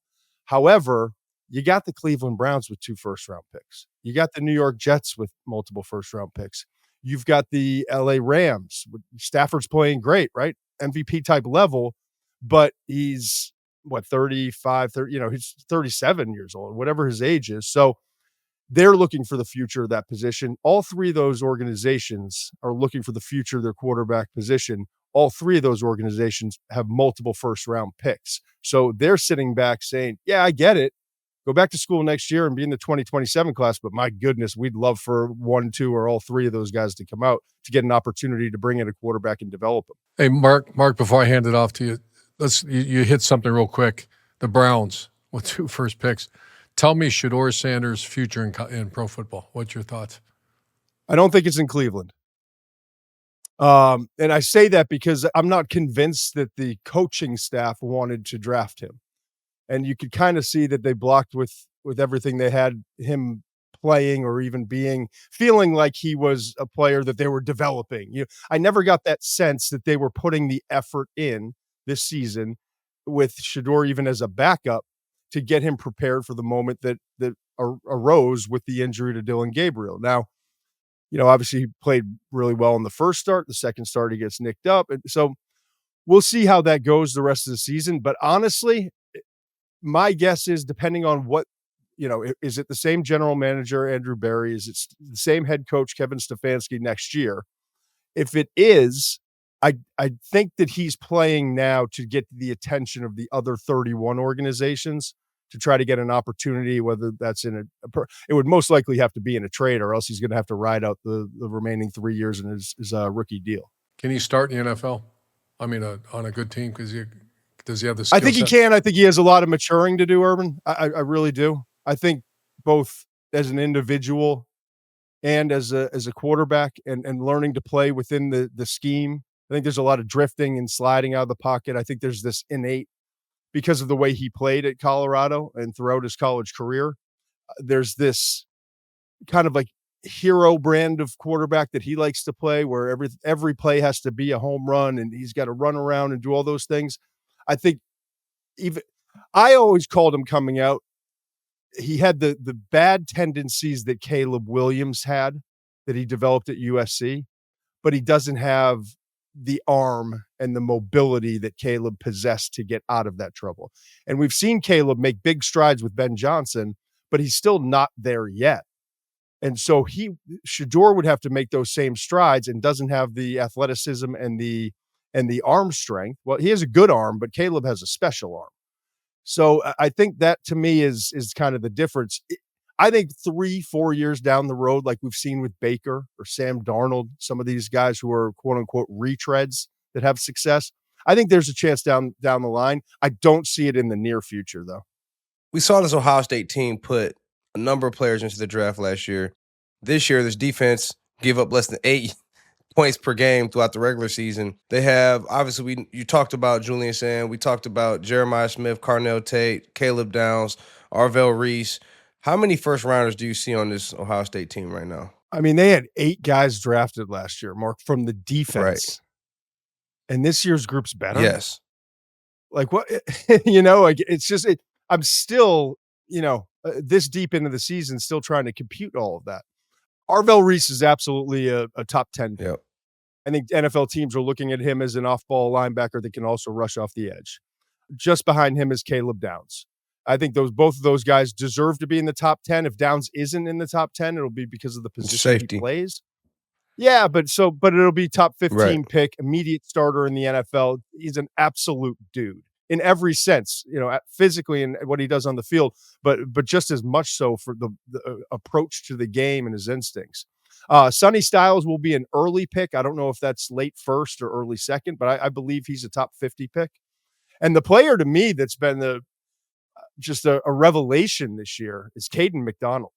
However, you got the Cleveland Browns with 2 first-round picks. You got the New York Jets with multiple first-round picks. You've got the LA Rams. Stafford's playing great, right? MVP type level, but he's 35, 30, he's 37 years old, whatever his age is. So they're looking for the future of that position. All 3 of those organizations are looking for the future of their quarterback position. All 3 of those organizations have multiple first-round picks. So they're sitting back saying, yeah, I get it. Go back to school next year and be in the 2027 class. But my goodness, we'd love for 1, 2, or all 3 of those guys to come out to get an opportunity to bring in a quarterback and develop them. Hey, Mark, before I hand it off to you, you hit something real quick. The Browns with 2 first picks. Tell me Shedeur Sanders' future in pro football. What's your thoughts? I don't think it's in Cleveland. And I say that because I'm not convinced that the coaching staff wanted to draft him. And you could kind of see that they blocked with everything they had him playing or even feeling like he was a player that they were developing. I never got that sense that they were putting the effort in this season with Shedeur even as a backup to get him prepared for the moment that arose with the injury to Dylan Gabriel. Now, obviously he played really well in the first start. The second start, he gets nicked up. And so we'll see how that goes the rest of the season. But honestly, my guess is depending on what, is it the same general manager, Andrew Berry? Is it the same head coach, Kevin Stefanski, next year? If it is, I think that he's playing now to get the attention of the other 31 organizations to try to get an opportunity, whether that's in it would most likely have to be in a trade, or else he's going to have to ride out the remaining 3 years in his rookie deal. Can he start in the NFL? I mean, on a good team, because does he have the skill I think he can. I think he has a lot of maturing to do, Urban. I really do. I think both as an individual and as a quarterback and learning to play within the scheme. I think there's a lot of drifting and sliding out of the pocket. I think there's this innate, because of the way he played at Colorado and throughout his college career, there's this kind of like hero brand of quarterback that he likes to play, where every play has to be a home run and he's got to run around and do all those things. I think even I always called him coming out. He had the bad tendencies that Caleb Williams had that he developed at USC, but he doesn't have the arm and the mobility that Caleb possessed to get out of that trouble. And we've seen Caleb make big strides with Ben Johnson, but he's still not there yet. And so Shedeur would have to make those same strides and doesn't have the athleticism and the arm strength. Well, he has a good arm, but Caleb has a special arm. So I think that to me is kind of the difference. I think 3-4 years down the road, like we've seen with Baker or Sam Darnold, some of these guys who are quote unquote retreads that have success, I think there's a chance down the line. I don't see it in the near future though. We saw this Ohio State team put a number of players into the draft last year. This year, this defense gave up less than 8 points per game throughout the regular season. They have, obviously, you talked about Julian Sand. We talked about Jeremiah Smith, Carnell Tate, Caleb Downs, Arvell Reese. How many first-rounders do you see on this Ohio State team right now? I mean, they had 8 guys drafted last year, Mark, from the defense. Right. And this year's group's better? Yes. Like what, like it's just, I'm still, this deep into the season, still trying to compute all of that. Arvell Reese is absolutely a top 10 pick. Yep. I think NFL teams are looking at him as an off-ball linebacker that can also rush off the edge. Just behind him is Caleb Downs. I think both of those guys deserve to be in the top 10. If Downs isn't in the top 10, it'll be because of the position he plays. Yeah, but it'll be top 15 pick, immediate starter in the NFL. He's an absolute dude in every sense, physically and what he does on the field, but just as much so for the approach to the game and his instincts. Sonny Styles will be an early pick. I don't know if that's late first or early second, but I believe he's a top 50 pick. And the player to me that's been just a revelation this year is Caden McDonald.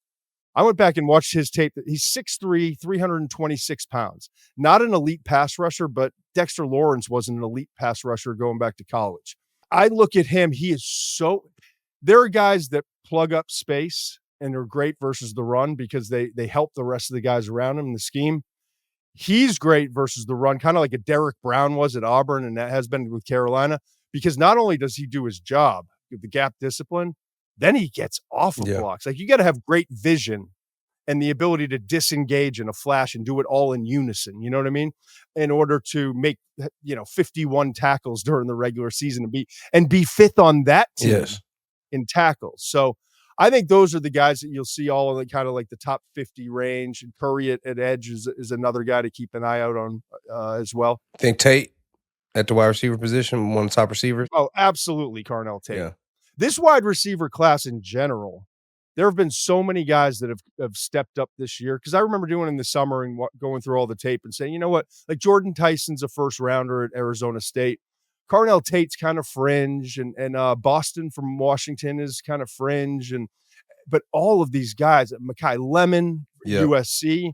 I went back and watched his tape. He's 6'3", 326 pounds. Not an elite pass rusher, but Dexter Lawrence wasn't an elite pass rusher going back to college. I look at him. He is there are guys that plug up space and are great versus the run because they help the rest of the guys around him in the scheme. He's great versus the run, kind of like a Derek Brown was at Auburn and that has been with Carolina, because not only does he do his job with the gap discipline, then he gets off of blocks. Like you got to have great vision and the ability to disengage in a flash and do it all in unison. You know what I mean? In order to make, 51 tackles during the regular season and be fifth on that team in tackles. So I think those are the guys that you'll see all in kind of like the top 50 range. And Curry at edge is another guy to keep an eye out on as well. I think Tate at the wide receiver position, one of the top receivers. Oh, absolutely. Carnell Tate. Yeah. This wide receiver class in general, there have been so many guys that have stepped up this year. Because I remember doing in the summer and going through all the tape and saying, you know what, like Jordan Tyson's a first rounder at Arizona State. Carnell Tate's kind of fringe, and Boston from Washington is kind of fringe, but all of these guys, Mekhi Lemon, USC,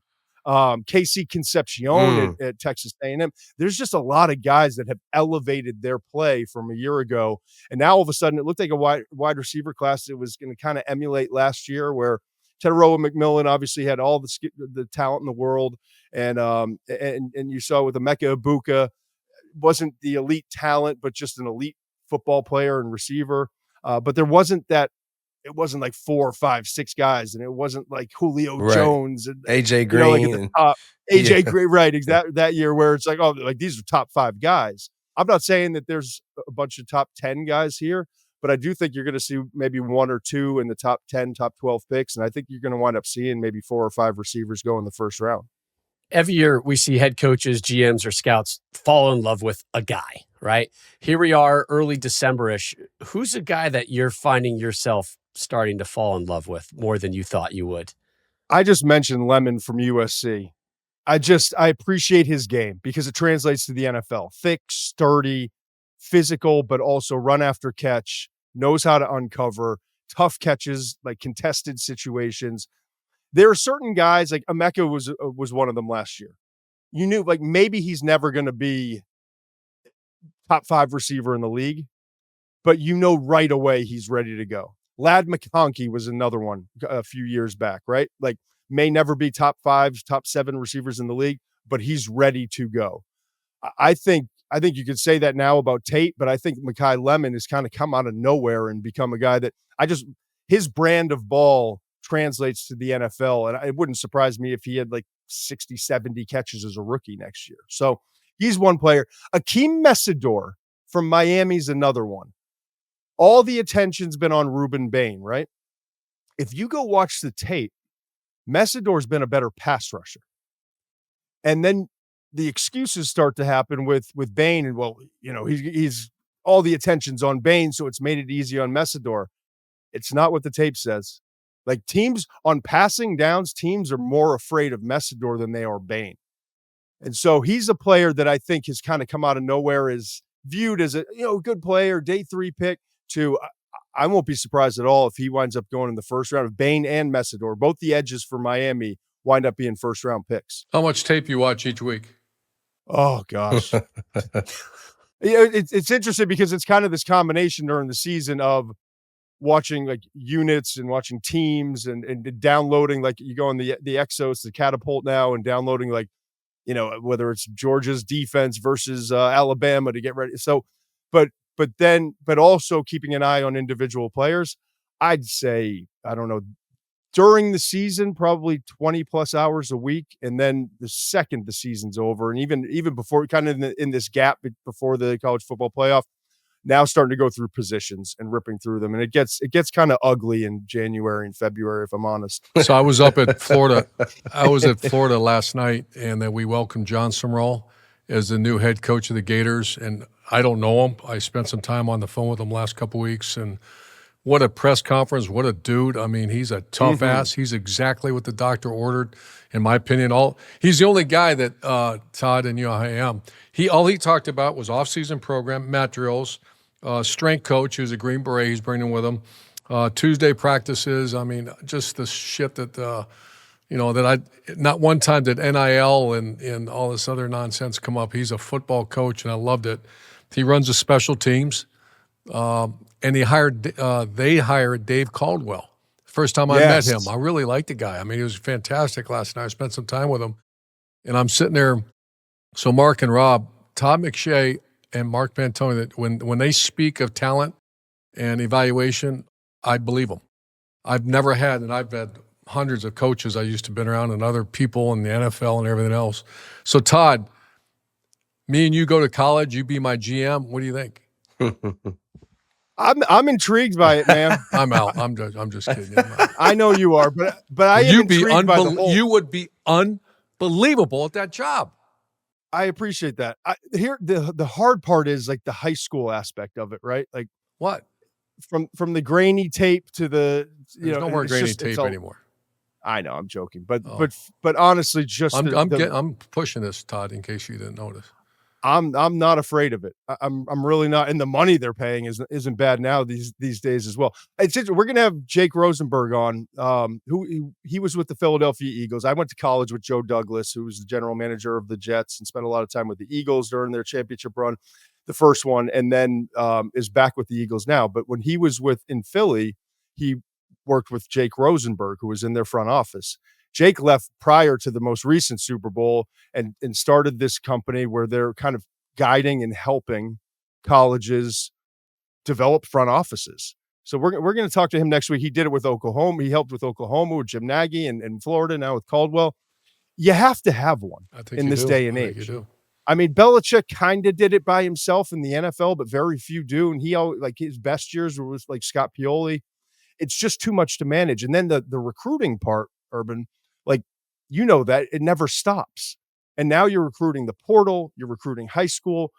Casey Concepcion at Texas A&M. There's just a lot of guys that have elevated their play from a year ago, and now all of a sudden it looked like a wide receiver class that was going to kind of emulate last year, where Teteroa McMillan obviously had all the talent in the world, and you saw with Emeka Ibuka, wasn't the elite talent, but just an elite football player and receiver. But there wasn't that. It wasn't like 4 or 5, 6 guys, and it wasn't like Julio Jones and AJ Green, at the top. AJ Green, right? Exactly that year where it's like, oh, like these are top 5 guys. I'm not saying that there's a bunch of top 10 guys here, but I do think you're going to see maybe 1 or 2 in the top 10, top 12 picks, and I think you're going to wind up seeing maybe 4 or 5 receivers go in the first round. Every year we see head coaches, GMs, or scouts fall in love with a guy, right? Here we are, early December-ish. Who's a guy that you're finding yourself starting to fall in love with more than you thought you would? I just mentioned Lemon from USC. I appreciate his game because it translates to the NFL. Thick, sturdy, physical, but also run after catch, knows how to uncover, tough catches, like contested situations. There are certain guys, like Emeka was one of them last year. You knew like maybe he's never going to be top 5 receiver in the league, but right away he's ready to go. Ladd McConkey was another one a few years back, right? Like may never be top 5, top 7 receivers in the league, but he's ready to go. I think you could say that now about Tate, but I think Mekhi Lemon has kind of come out of nowhere and become a guy that his brand of ball translates to the NFL. And it wouldn't surprise me if he had like 60, 70 catches as a rookie next year. So he's one player. Akeem Messidor from Miami's another one. All the attention's been on Ruben Bain, right? If you go watch the tape, Messidor's been a better pass rusher. And then the excuses start to happen with Bain, and well, he's all the attention's on Bain, so it's made it easy on Messidor. It's not what the tape says. Like, teams on passing downs, teams are more afraid of Messidor than they are Bain. And so he's a player that I think has kind of come out of nowhere, is viewed as a good player, day 3 pick. To I won't be surprised at all if he winds up going in the first round. Of Bain and Messidor, both the edges for Miami, wind up being first round picks. How much tape you watch each week? Oh gosh. It's interesting because it's kind of this combination during the season of watching like units and watching teams and downloading, like you go on the Exos, the Catapult now, and downloading like, whether it's Georgia's defense versus Alabama to get ready. So, but also keeping an eye on individual players. I'd say, I don't know, during the season, probably 20 plus hours a week. And then the second the season's over, and even before, kind of in this gap before the college football playoff, now starting to go through positions and ripping through them. And it gets kind of ugly in January and February, if I'm honest. So I was up at Florida. I was at Florida last night, and then we welcomed John Sumrall as the new head coach of the Gators. And I don't know him. I spent some time on the phone with him last couple of weeks, and what a press conference. What a dude. I mean, he's a tough ass. He's exactly what the doctor ordered, in my opinion. He's the only guy that, Todd, and I am. All he talked about was off-season program, mat drills, strength coach, who's a Green Beret he's bringing with him, Tuesday practices. I mean, just the shit that, not one time did NIL and all this other nonsense come up. He's a football coach, and I loved it. He runs the special teams. And they hired Dave Caldwell. First time I met him. I really liked the guy. I mean, he was fantastic last night. I spent some time with him. And I'm sitting there. So Mark and Rob, Todd McShay and Mark Pantone, that when they speak of talent and evaluation, I believe them. I've never had, and I've had hundreds of coaches I used to been around and other people in the NFL and everything else. So Todd, me and you go to college, you be my GM. What do you think? I'm intrigued by it, man. I'm out. I'm just kidding. I know you are, but I am intrigued by the whole. You would be unbelievable at that job. I appreciate that. Here, the hard part is like the high school aspect of it, right? Like what? From the grainy tape to the There's no more grainy tape anymore. I know, I'm joking, but honestly, just I'm pushing this, Todd, in case you didn't notice. I'm not afraid of it. I'm really not, and the money they're paying isn't bad now these days as well. We're gonna have Jake Rosenberg on, who he was with the Philadelphia Eagles. I went to college with Joe Douglas, who was the general manager of the Jets and spent a lot of time with the Eagles during their championship run, the first one, and then is back with the Eagles now. But when he was in Philly, he worked with Jake Rosenberg, who was in their front office. Jake left prior to the most recent Super Bowl and started this company where they're kind of guiding and helping colleges develop front offices. So we're going to talk to him next week. He did it with Oklahoma. He helped with Oklahoma, with Jim Nagy, and Florida, now with Caldwell. You have to have one in this day and age. You do. I mean, Belichick kind of did it by himself in the NFL, but very few do. And he like his best years was like Scott Pioli. It's just too much to manage. And then the recruiting part, Urban, like, that it never stops. And now you're recruiting the portal, you're recruiting high school.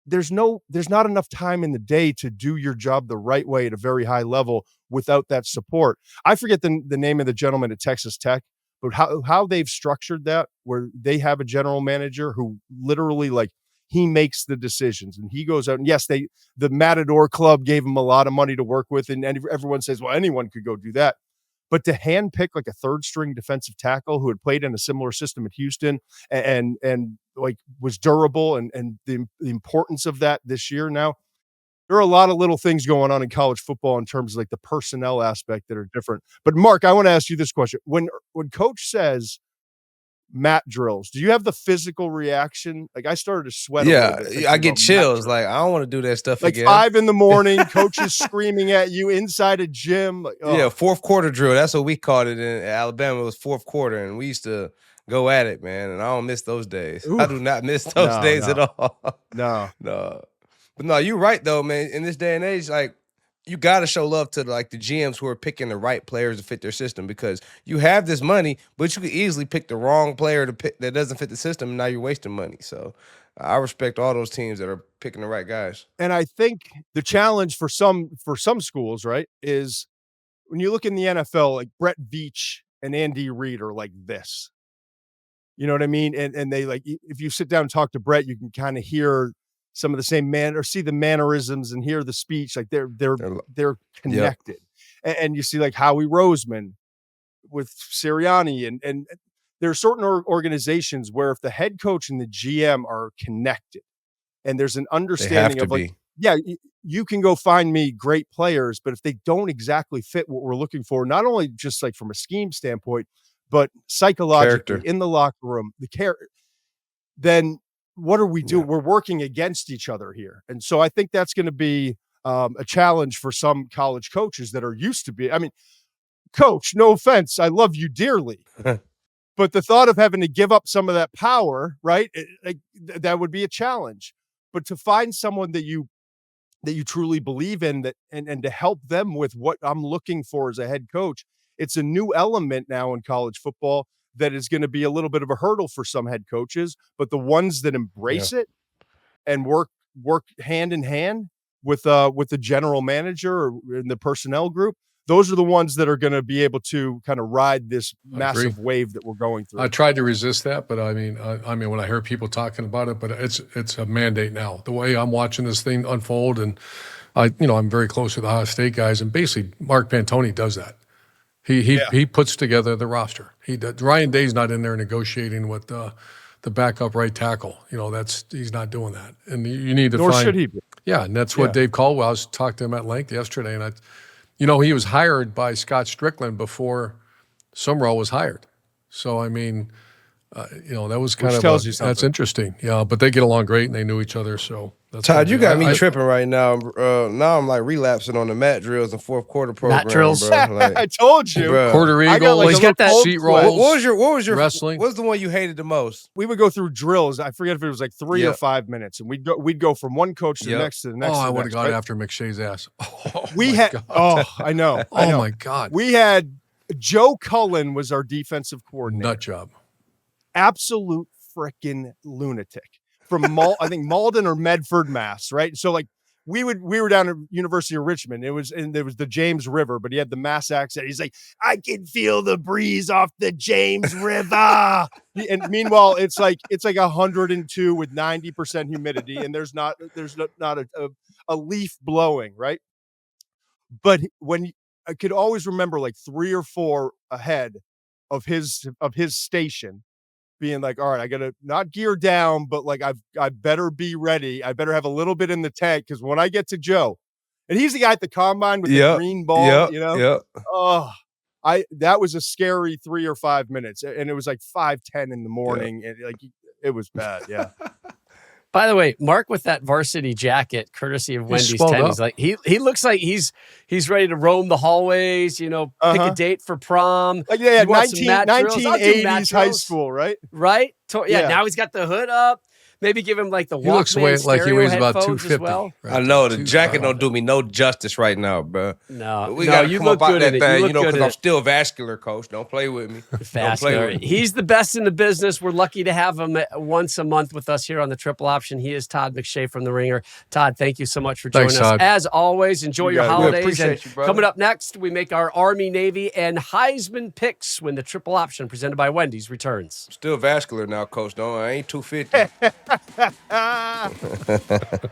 There's not enough time in the day to do your job the right way at a very high level without that support. I forget the name of the gentleman at Texas Tech, but how they've structured that, where they have a general manager who literally, like, he makes the decisions and he goes out, and yes, the Matador Club gave him a lot of money to work with. And everyone says, well, anyone could go do that. But to handpick like a third string defensive tackle who had played in a similar system at Houston and like was durable, and the importance of that this year now, there are a lot of little things going on in college football in terms of like the personnel aspect that are different. But Mark, I want to ask you this question. When coach says mat drills, do you have the physical reaction? Like I started to sweat a little bit. Yeah, I get chills. Like, I don't want to do that stuff like again. 5 a.m, coach is screaming at you inside a gym. Like, Yeah, fourth quarter drill. That's what we called it in Alabama. It was fourth quarter, and we used to go at it, man. And I don't miss those days. Ooh. I do not miss those days at all. No. But no, you're right though, man. In this day and age, like you got to show love to the GMs who are picking the right players to fit their system, because you have this money, but you could easily pick the wrong player to pick that doesn't fit the system, and now you're wasting money. So I respect all those teams that are picking the right guys. And I think the challenge for some schools, right, is when you look in the NFL, like Brett Veach and Andy Reid are like this. You know what I mean? And they like, if you sit down and talk to Brett, you can kind of hear some of the same or see the mannerisms and hear the speech. Like they're connected. Yep. And you see like Howie Roseman with Sirianni, and there are certain organizations where if the head coach and the GM are connected and there's an understanding of like, yeah, you can go find me great players, but if they don't exactly fit what we're looking for, not only just like from a scheme standpoint, but psychologically in the locker room, then what are we doing? Yeah. We're working against each other here. And so I think that's going to be a challenge for some college coaches that are used to be. I mean, coach, no offense, I love you dearly, but the thought of having to give up some of that power, right? That would be a challenge. But to find someone that you truly believe in, and to help them with what I'm looking for as a head coach, it's a new element now in college football that is going to be a little bit of a hurdle for some head coaches, but the ones that embrace it and work hand in hand with the general manager or in the personnel group, those are the ones that are going to be able to kind of ride this massive wave that we're going through. I tried to resist that, but I mean, when I hear people talking about it, but it's a mandate now. The way I'm watching this thing unfold, and I'm very close to the Ohio State guys, and basically Mark Pantoni does that. He puts together the roster. He does. Ryan Day's not in there negotiating with the backup right tackle. He's not doing that. And you need to Nor should he be. Yeah, and that's what Dave Caldwell, I was talking to him at length yesterday, and he was hired by Scott Strickland before Summerall was hired. So, I mean, that was kind of that's interesting. Yeah, but they get along great, and they knew each other, so that's Todd, you got me tripping right now. Now I'm like relapsing on the mat drills and fourth quarter program. Mat drills? Bro. Like, I told you. Bro. Quarter eagle, he's got that seat rolls. What was your wrestling? What's the one you hated the most? We would go through drills. I forget if it was like 3 or 5 minutes, and we'd go from one coach to the next to the next. Oh, I would have gone after McShay's ass. I know. Oh my God. We had Joe Cullen was our defensive coordinator. Nut job. Absolute freaking lunatic from I think Malden or Medford, Mass. Right. So like we were down at University of Richmond. There was the James River, but he had the Mass accent. He's like, I can feel the breeze off the James River. And meanwhile, it's like 102 with 90% humidity, and there's not a leaf blowing. Right. But when I could always remember like 3 or 4 ahead of his station, being like, all right, I gotta not gear down, but like I better be ready. I better have a little bit in the tank, because when I get to Joe, and he's the guy at the combine with the green ball, that was a scary 3 or 5 minutes, and it was like 5:10 in the morning, and like it was bad. Yeah. By the way, Mark with that varsity jacket, courtesy of Wendy's 10, he's like he looks like he's ready to roam the hallways, pick a date for prom. Like 1980s high school, right? Right? Now he's got the hood up. Maybe give him like the Walkman like he weighs about 250. Well. Right? I know the jacket don't do me no justice right now, bro. No, we gotta you come look up good out that thing, because I'm still vascular, coach. Don't play with me. Vascular. He's the best in the business. We're lucky to have him once a month with us here on the Triple Option. He is Todd McShay from The Ringer. Todd, thank you so much for joining us. Todd. As always, enjoy your holidays. Appreciate you, brother. Coming up next, we make our Army, Navy, and Heisman picks when the Triple Option presented by Wendy's returns. Still vascular now, coach. No, I ain't 250.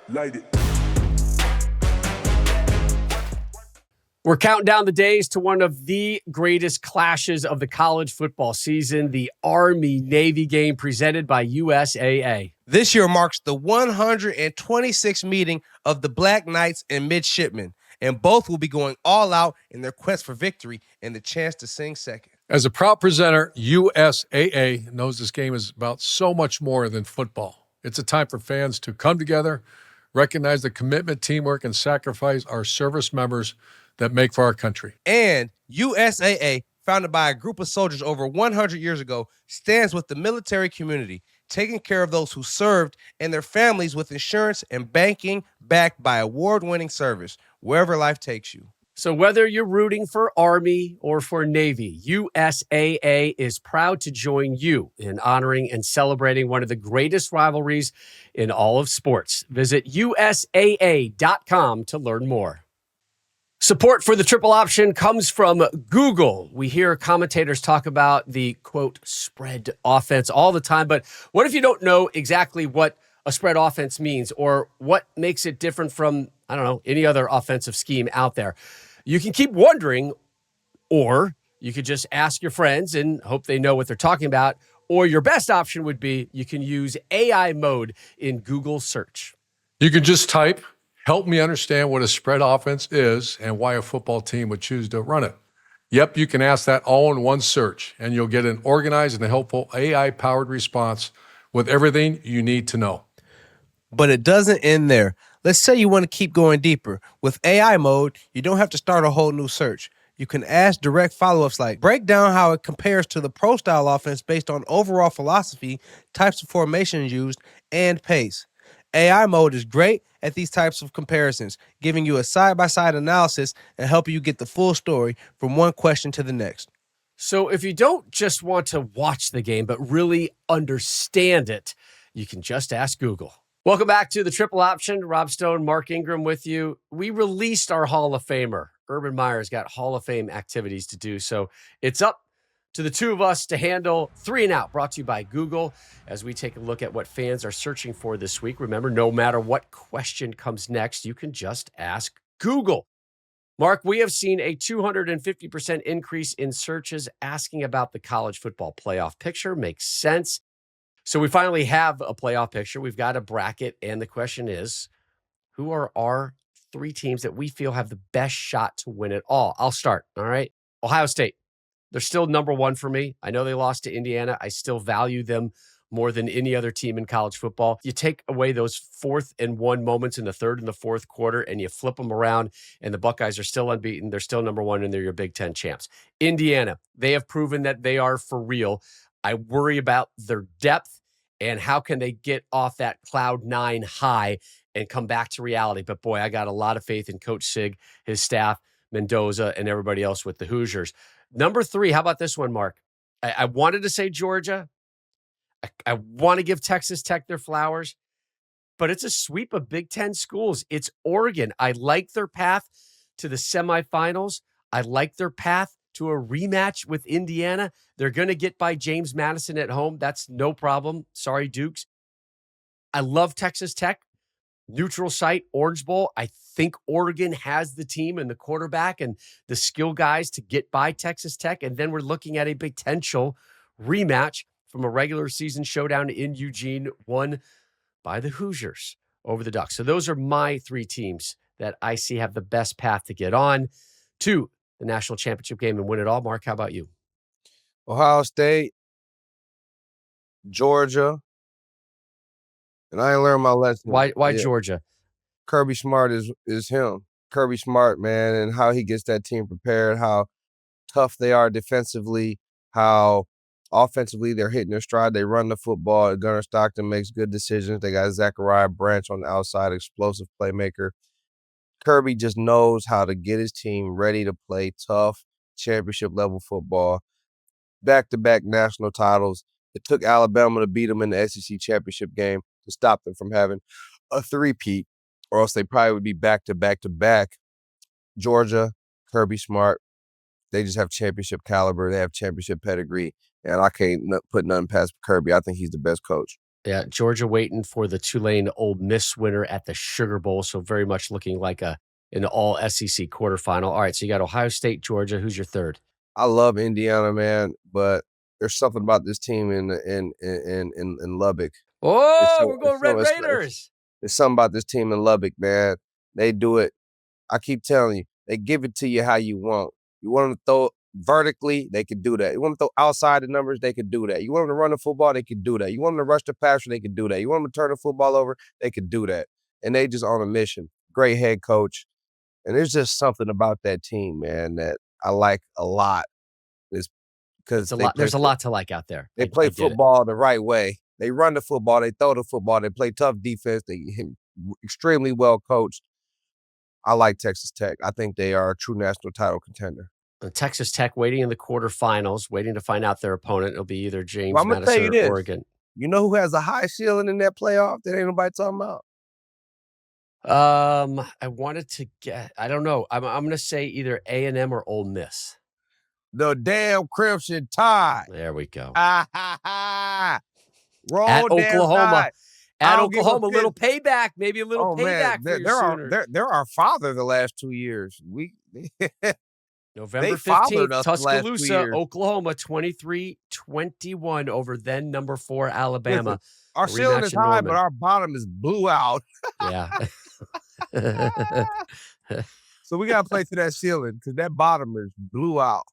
Light it. We're counting down the days to one of the greatest clashes of the college football season, the Army-Navy game presented by USAA. This year marks the 126th meeting of the Black Knights and Midshipmen, and both will be going all out in their quest for victory and the chance to sing second. As a proud presenter, USAA knows this game is about so much more than football. It's a time for fans to come together, recognize the commitment, teamwork, and sacrifice our service members that make for our country. And USAA, founded by a group of soldiers over 100 years ago, stands with the military community, taking care of those who served and their families with insurance and banking backed by award-winning service, wherever life takes you. So whether you're rooting for Army or for Navy, USAA is proud to join you in honoring and celebrating one of the greatest rivalries in all of sports. Visit USAA.com to learn more. Support for the triple option comes from Google. We hear commentators talk about the, quote, spread offense all the time, but what if you don't know exactly what a spread offense means or what makes it different from, I don't know, any other offensive scheme out there? You can keep wondering, or you could just ask your friends and hope they know what they're talking about, or your best option would be you can use AI mode in Google search. You can just type, "Help me understand what a spread offense is and why a football team would choose to run it." Yep, you can ask that all in one search, and you'll get an organized and helpful AI-powered response with everything you need to know. But it doesn't end there. Let's say you want to keep going deeper. With AI mode, you don't have to start a whole new search. You can ask direct follow-ups like, break down how it compares to the pro-style offense based on overall philosophy, types of formations used, and pace. AI mode is great at these types of comparisons, giving you a side-by-side analysis and helping you get the full story from one question to the next. So if you don't just want to watch the game, but really understand it, you can just ask Google. Welcome back to the Triple Option. Rob Stone, Mark Ingram with you. We released our Hall of Famer. Urban Meyer's got Hall of Fame activities to do, so it's up to the two of us to handle 3 and Out, brought to you by Google, as we take a look at what fans are searching for this week. Remember, no matter what question comes next, you can just ask Google. Mark, we have seen a 250% increase in searches asking about the college football playoff picture. Makes sense. So we finally have a playoff picture. We've got a bracket, and the question is, who are our 3 teams that we feel have the best shot to win it all? I'll start, all right? Ohio State. They're still number 1 for me. I know they lost to Indiana. I still value them more than any other team in college football. You take away those 4th and 1 moments in the 3rd and the 4th quarter, and you flip them around, and the Buckeyes are still unbeaten. They're still number 1, and they're your Big Ten champs. Indiana, they have proven that they are for real. I worry about their depth and how can they get off that cloud 9 high and come back to reality. But boy, I got a lot of faith in Coach Sig, his staff, Mendoza, and everybody else with the Hoosiers. Number 3, how about this one, Mark? I wanted to say Georgia. I want to give Texas Tech their flowers, but it's a sweep of Big Ten schools. It's Oregon. I like their path to the semifinals. I like their path to a rematch with Indiana. They're going to get by James Madison at home. That's no problem. Sorry, Dukes. I love Texas Tech. Neutral site, Orange Bowl. I think Oregon has the team and the quarterback and the skill guys to get by Texas Tech. And then we're looking at a potential rematch from a regular season showdown in Eugene, won by the Hoosiers over the Ducks. So those are my 3 teams that I see have the best path to get on to the national championship game and win it all. Mark, how about you? Ohio State, Georgia, and I learned my lesson. Why Georgia? Kirby Smart is him. Kirby Smart, man, and how he gets that team prepared, how tough they are defensively, how offensively they're hitting their stride. They run the football. Gunnar Stockton makes good decisions. They got Zachariah Branch on the outside, explosive playmaker. Kirby just knows how to get his team ready to play tough championship-level football. Back-to-back national titles. It took Alabama to beat them in the SEC championship game to stop them from having a three-peat, or else they probably would be back-to-back-to-back. Georgia, Kirby Smart, they just have championship caliber. They have championship pedigree, and I can't put nothing past Kirby. I think he's the best coach. Yeah, Georgia waiting for the Tulane Ole Miss winner at the Sugar Bowl, so very much looking like a in the all SEC quarterfinal. All right, so you got Ohio State, Georgia. Who's your third? I love Indiana, man, but there's something about this team in Lubbock. Oh, we're going Red Raiders. There's something about this team in Lubbock, man. They do it. I keep telling you, they give it to you how you want. You want them to throw vertically, they could do that. You want them to throw outside the numbers, they could do that. You want them to run the football, they could do that. You want them to rush the passer, they could do that. You want them to turn the football over, they could do that. And they just on a mission. Great head coach. And there's just something about that team, man, that I like a lot. There's a lot to like out there. They play football the right way. They run the football. They throw the football. They play tough defense. They extremely well coached. I like Texas Tech. I think they are a true national title contender. Texas Tech waiting in the quarterfinals, waiting to find out their opponent. It'll be either James Madison or Oregon. You know who has a high ceiling in that playoff that ain't nobody talking about? I wanted to get. I don't know. I'm going to say either A&M or Ole Miss. The damn Crimson Tide. There we go. Roll at Oklahoma. Tide. At Oklahoma, a little payback, maybe a little payback for your Sooners. They're our father the last 2 years. November 15th, Tuscaloosa, Oklahoma, 23-21 over then number 4 Alabama. Listen, our ceiling is high, but our bottom is blew out. Yeah. So we got to play to that ceiling because that bottom is blew out.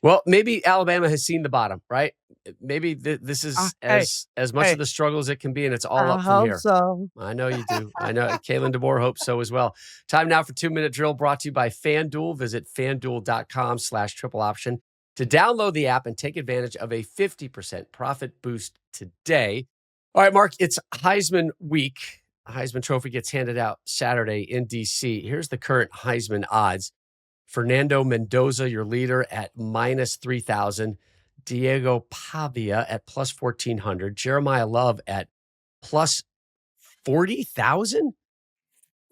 Well, maybe Alabama has seen the bottom, right? Maybe this is as much of the struggle as it can be, and it's all up from here. So. I know you do. I know Kalen DeBoer hopes so as well. Time now for 2-Minute Drill, brought to you by FanDuel. Visit FanDuel.com/triple option to download the app and take advantage of a 50% profit boost today. All right, Mark, it's Heisman week. Heisman Trophy gets handed out Saturday in D.C. Here's the current Heisman odds. Fernando Mendoza, your leader, at -3,000. Diego Pavia at +1,400. Jeremiah Love at +40,000.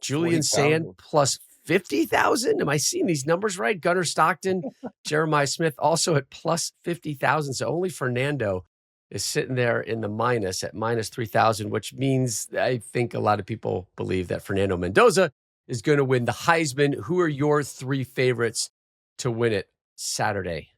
Julian Sand +50,000. Am I seeing these numbers right? Gunnar Stockton, Jeremiah Smith also at +50,000. So only Fernando is sitting there in the minus at -3,000, which means I think a lot of people believe that Fernando Mendoza is going to win the Heisman. Who are your 3 favorites to win it Saturday?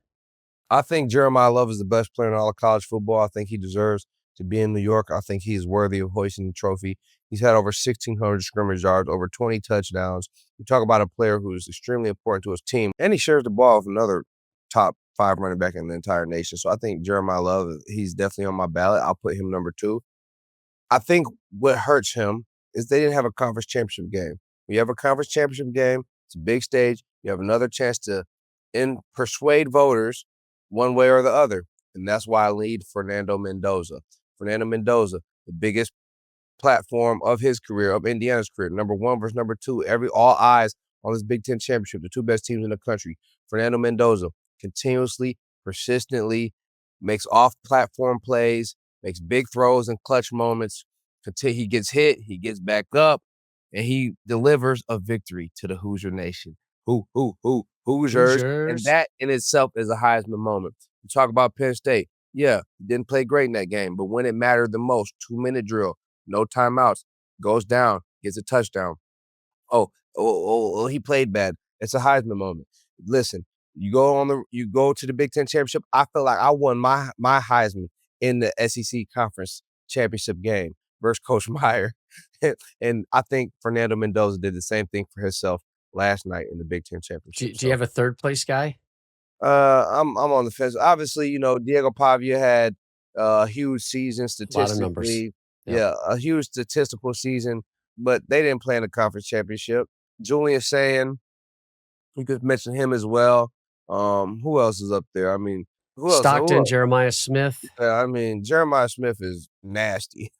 I think Jeremiah Love is the best player in all of college football. I think he deserves to be in New York. I think he is worthy of hoisting the trophy. He's had over 1,600 scrimmage yards, over 20 touchdowns. We talk about a player who is extremely important to his team, and he shares the ball with another top 5 running back in the entire nation. So I think Jeremiah Love, he's definitely on my ballot. I'll put him number 2. I think what hurts him is they didn't have a conference championship game. When you have a conference championship game, it's a big stage. You have another chance to persuade voters one way or the other. And that's why I lead Fernando Mendoza. Fernando Mendoza, the biggest platform of his career, of Indiana's career. Number 1 versus number 2. All eyes on this Big Ten championship, the 2 best teams in the country. Fernando Mendoza continuously, persistently makes off-platform plays, makes big throws and clutch moments. He gets hit, he gets back up, and he delivers a victory to the Hoosier Nation. Hoosiers. And that in itself is a Heisman moment. You talk about Penn State. Yeah, he didn't play great in that game, but when it mattered the most, 2-minute drill, no timeouts, goes down, gets a touchdown. Oh, he played bad. It's a Heisman moment. Listen, you go to the Big Ten championship. I feel like I won my Heisman in the SEC conference championship game versus Coach Meyer. And I think Fernando Mendoza did the same thing for himself last night in the Big Ten championship. Do you have a third place guy? I'm on the fence. Obviously, Diego Pavia had a huge season statistically. A lot of numbers. Yeah, a huge statistical season, but they didn't play in the conference championship. Julian Sand, you could mention him as well. Who else is up there? I mean, who else? Stockton, Jeremiah Smith. I mean, Jeremiah Smith is nasty.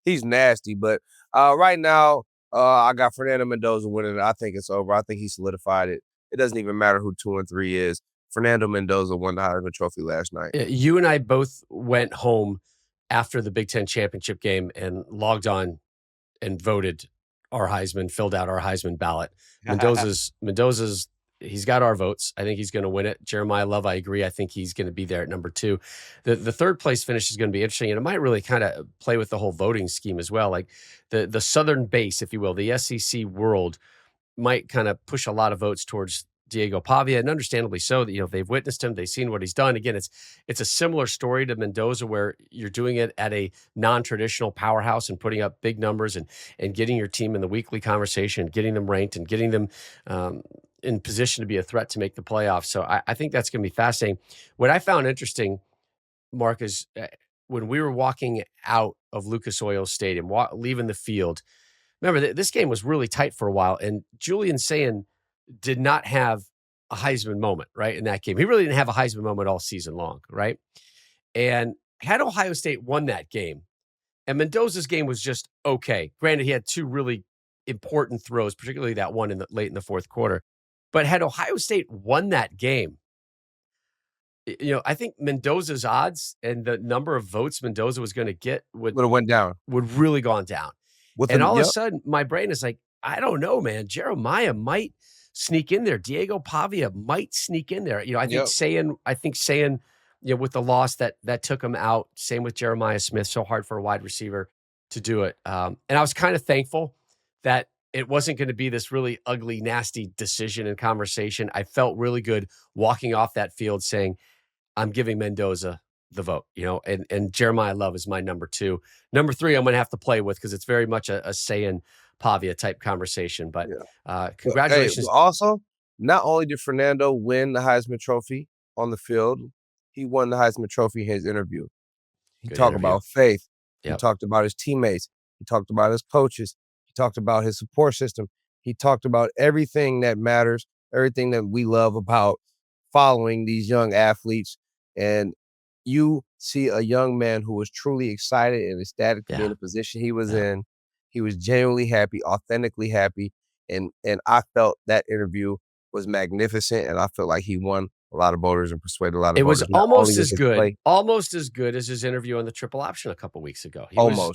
He's nasty. But right now, I got Fernando Mendoza winning. I think it's over. I think he solidified it. It doesn't even matter who 2 and 3 is. Fernando Mendoza won the Heisman Trophy last night. You and I both went home after the Big Ten championship game and logged on and voted our Heisman, filled out our Heisman ballot. Mendoza's he's got our votes. I think he's going to win it. Jeremiah Love, I agree. I think he's going to be there at number 2. The third place finish is going to be interesting, and it might really kind of play with the whole voting scheme as well. Like the Southern base, if you will, the SEC world might kind of push a lot of votes towards Diego Pavia, and understandably so. That they've witnessed him, they've seen what he's done. Again, it's a similar story to Mendoza, where you're doing it at a non-traditional powerhouse and putting up big numbers and getting your team in the weekly conversation, getting them ranked, and getting them in position to be a threat to make the playoffs. So I think that's going to be fascinating. What I found interesting, Mark, is when we were walking out of Lucas Oil Stadium, leaving the field. Remember, this game was really tight for a while, and Julian Sayin did not have a Heisman moment, right, in that game. He really didn't have a Heisman moment all season long, right? And had Ohio State won that game, and Mendoza's game was just okay. Granted, he had two really important throws, particularly that one late in the fourth quarter. But had Ohio State won that game, I think Mendoza's odds and the number of votes Mendoza was going to get would have went down. Would really gone down. And all of a sudden, my brain is like, I don't know, man. Jeremiah might sneak in there. Diego Pavia might sneak in there. I think Sayin, with the loss that took him out. Same with Jeremiah Smith. So hard for a wide receiver to do it. And I was kind of thankful that it wasn't going to be this really ugly, nasty decision and conversation. I felt really good walking off that field saying, I'm giving Mendoza the vote, and Jeremiah Love is my number 2. Number 3, I'm going to have to play with because it's very much a Sayin Pavia type conversation. But congratulations. Hey, also, not only did Fernando win the Heisman Trophy on the field, he won the Heisman Trophy in his interview. He talked about faith. He talked about his teammates. He talked about his coaches. He talked about his support system. He talked about everything that matters, everything that we love about following these young athletes. And you see a young man who was truly excited and ecstatic to be in the position he was in. He was genuinely happy, authentically happy. And I felt that interview was magnificent. And I felt like he won a lot of voters and persuaded a lot of voters. It was almost as good as his interview on the triple option a couple weeks ago.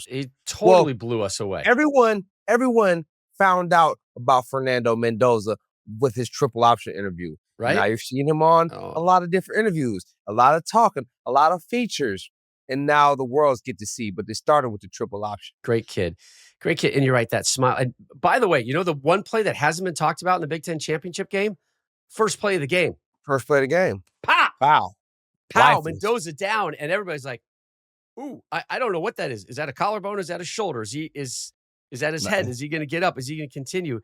He totally blew us away. Everyone found out about Fernando Mendoza with his triple option interview. Right. Now you're seeing him on a lot of different interviews, a lot of talking, a lot of features. And now the worlds get to see, but they started with the triple option. Great kid. And you're right, that smile. And by the way, the one play that hasn't been talked about in the Big Ten championship game? First play of the game. Pow. Mendoza down. And everybody's like, ooh, I don't know what that is. Is that a collarbone? Is that a shoulder? Is that his head? Is he going to get up? Is he going to continue?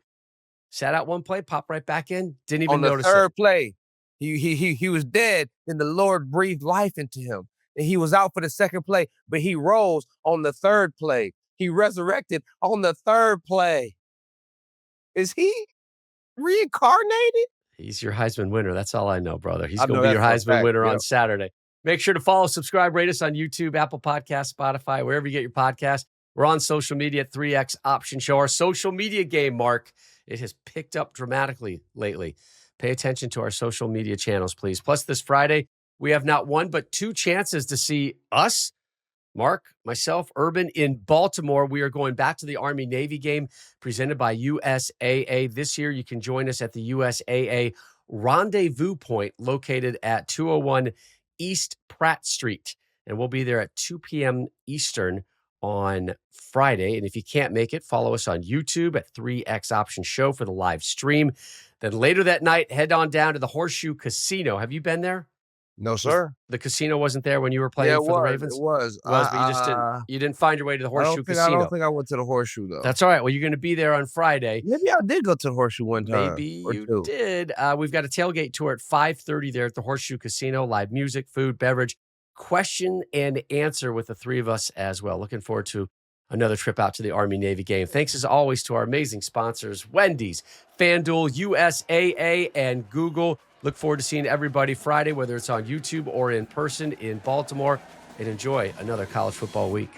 Sat out one play, popped right back in. Didn't even notice it. On the third play, he was dead, and the Lord breathed life into him. And he was out for the second play, but he rose on the third play. He resurrected on the third play. Is he reincarnated? He's your Heisman winner. That's all I know, brother. He's going to be your Heisman winner on Saturday. Make sure to follow, subscribe, rate us on YouTube, Apple Podcasts, Spotify, wherever you get your podcast. We're on social media at 3X Option Show. Our social media game, Mark, it has picked up dramatically lately. Pay attention to our social media channels, please. Plus, this Friday, we have not one, but 2 chances to see us, Mark, myself, Urban, in Baltimore. We are going back to the Army-Navy game presented by USAA. This year, you can join us at the USAA Rendezvous Point located at 201 East Pratt Street. And we'll be there at 2 p.m. Eastern on Friday. And if you can't make it, follow us on YouTube at 3X Option Show for the live stream. Then later that night, head on down to the Horseshoe Casino. Have you been there? No, sir. The casino wasn't there when you were playing for the Ravens? It was. But you just didn't find your way to the Horseshoe Casino. I don't think I went to the Horseshoe, though. That's all right. Well, you're going to be there on Friday. Maybe I did go to the Horseshoe one time. Maybe you did. We've got a tailgate tour at 5:30 there at the Horseshoe Casino. Live music, food, beverage, question and answer with the 3 of us as well. Looking forward to another trip out to the Army-Navy game. Thanks as always to our amazing sponsors, Wendy's, FanDuel, USAA, and Google. Look forward to seeing everybody Friday, whether it's on YouTube or in person in Baltimore, and enjoy another college football week.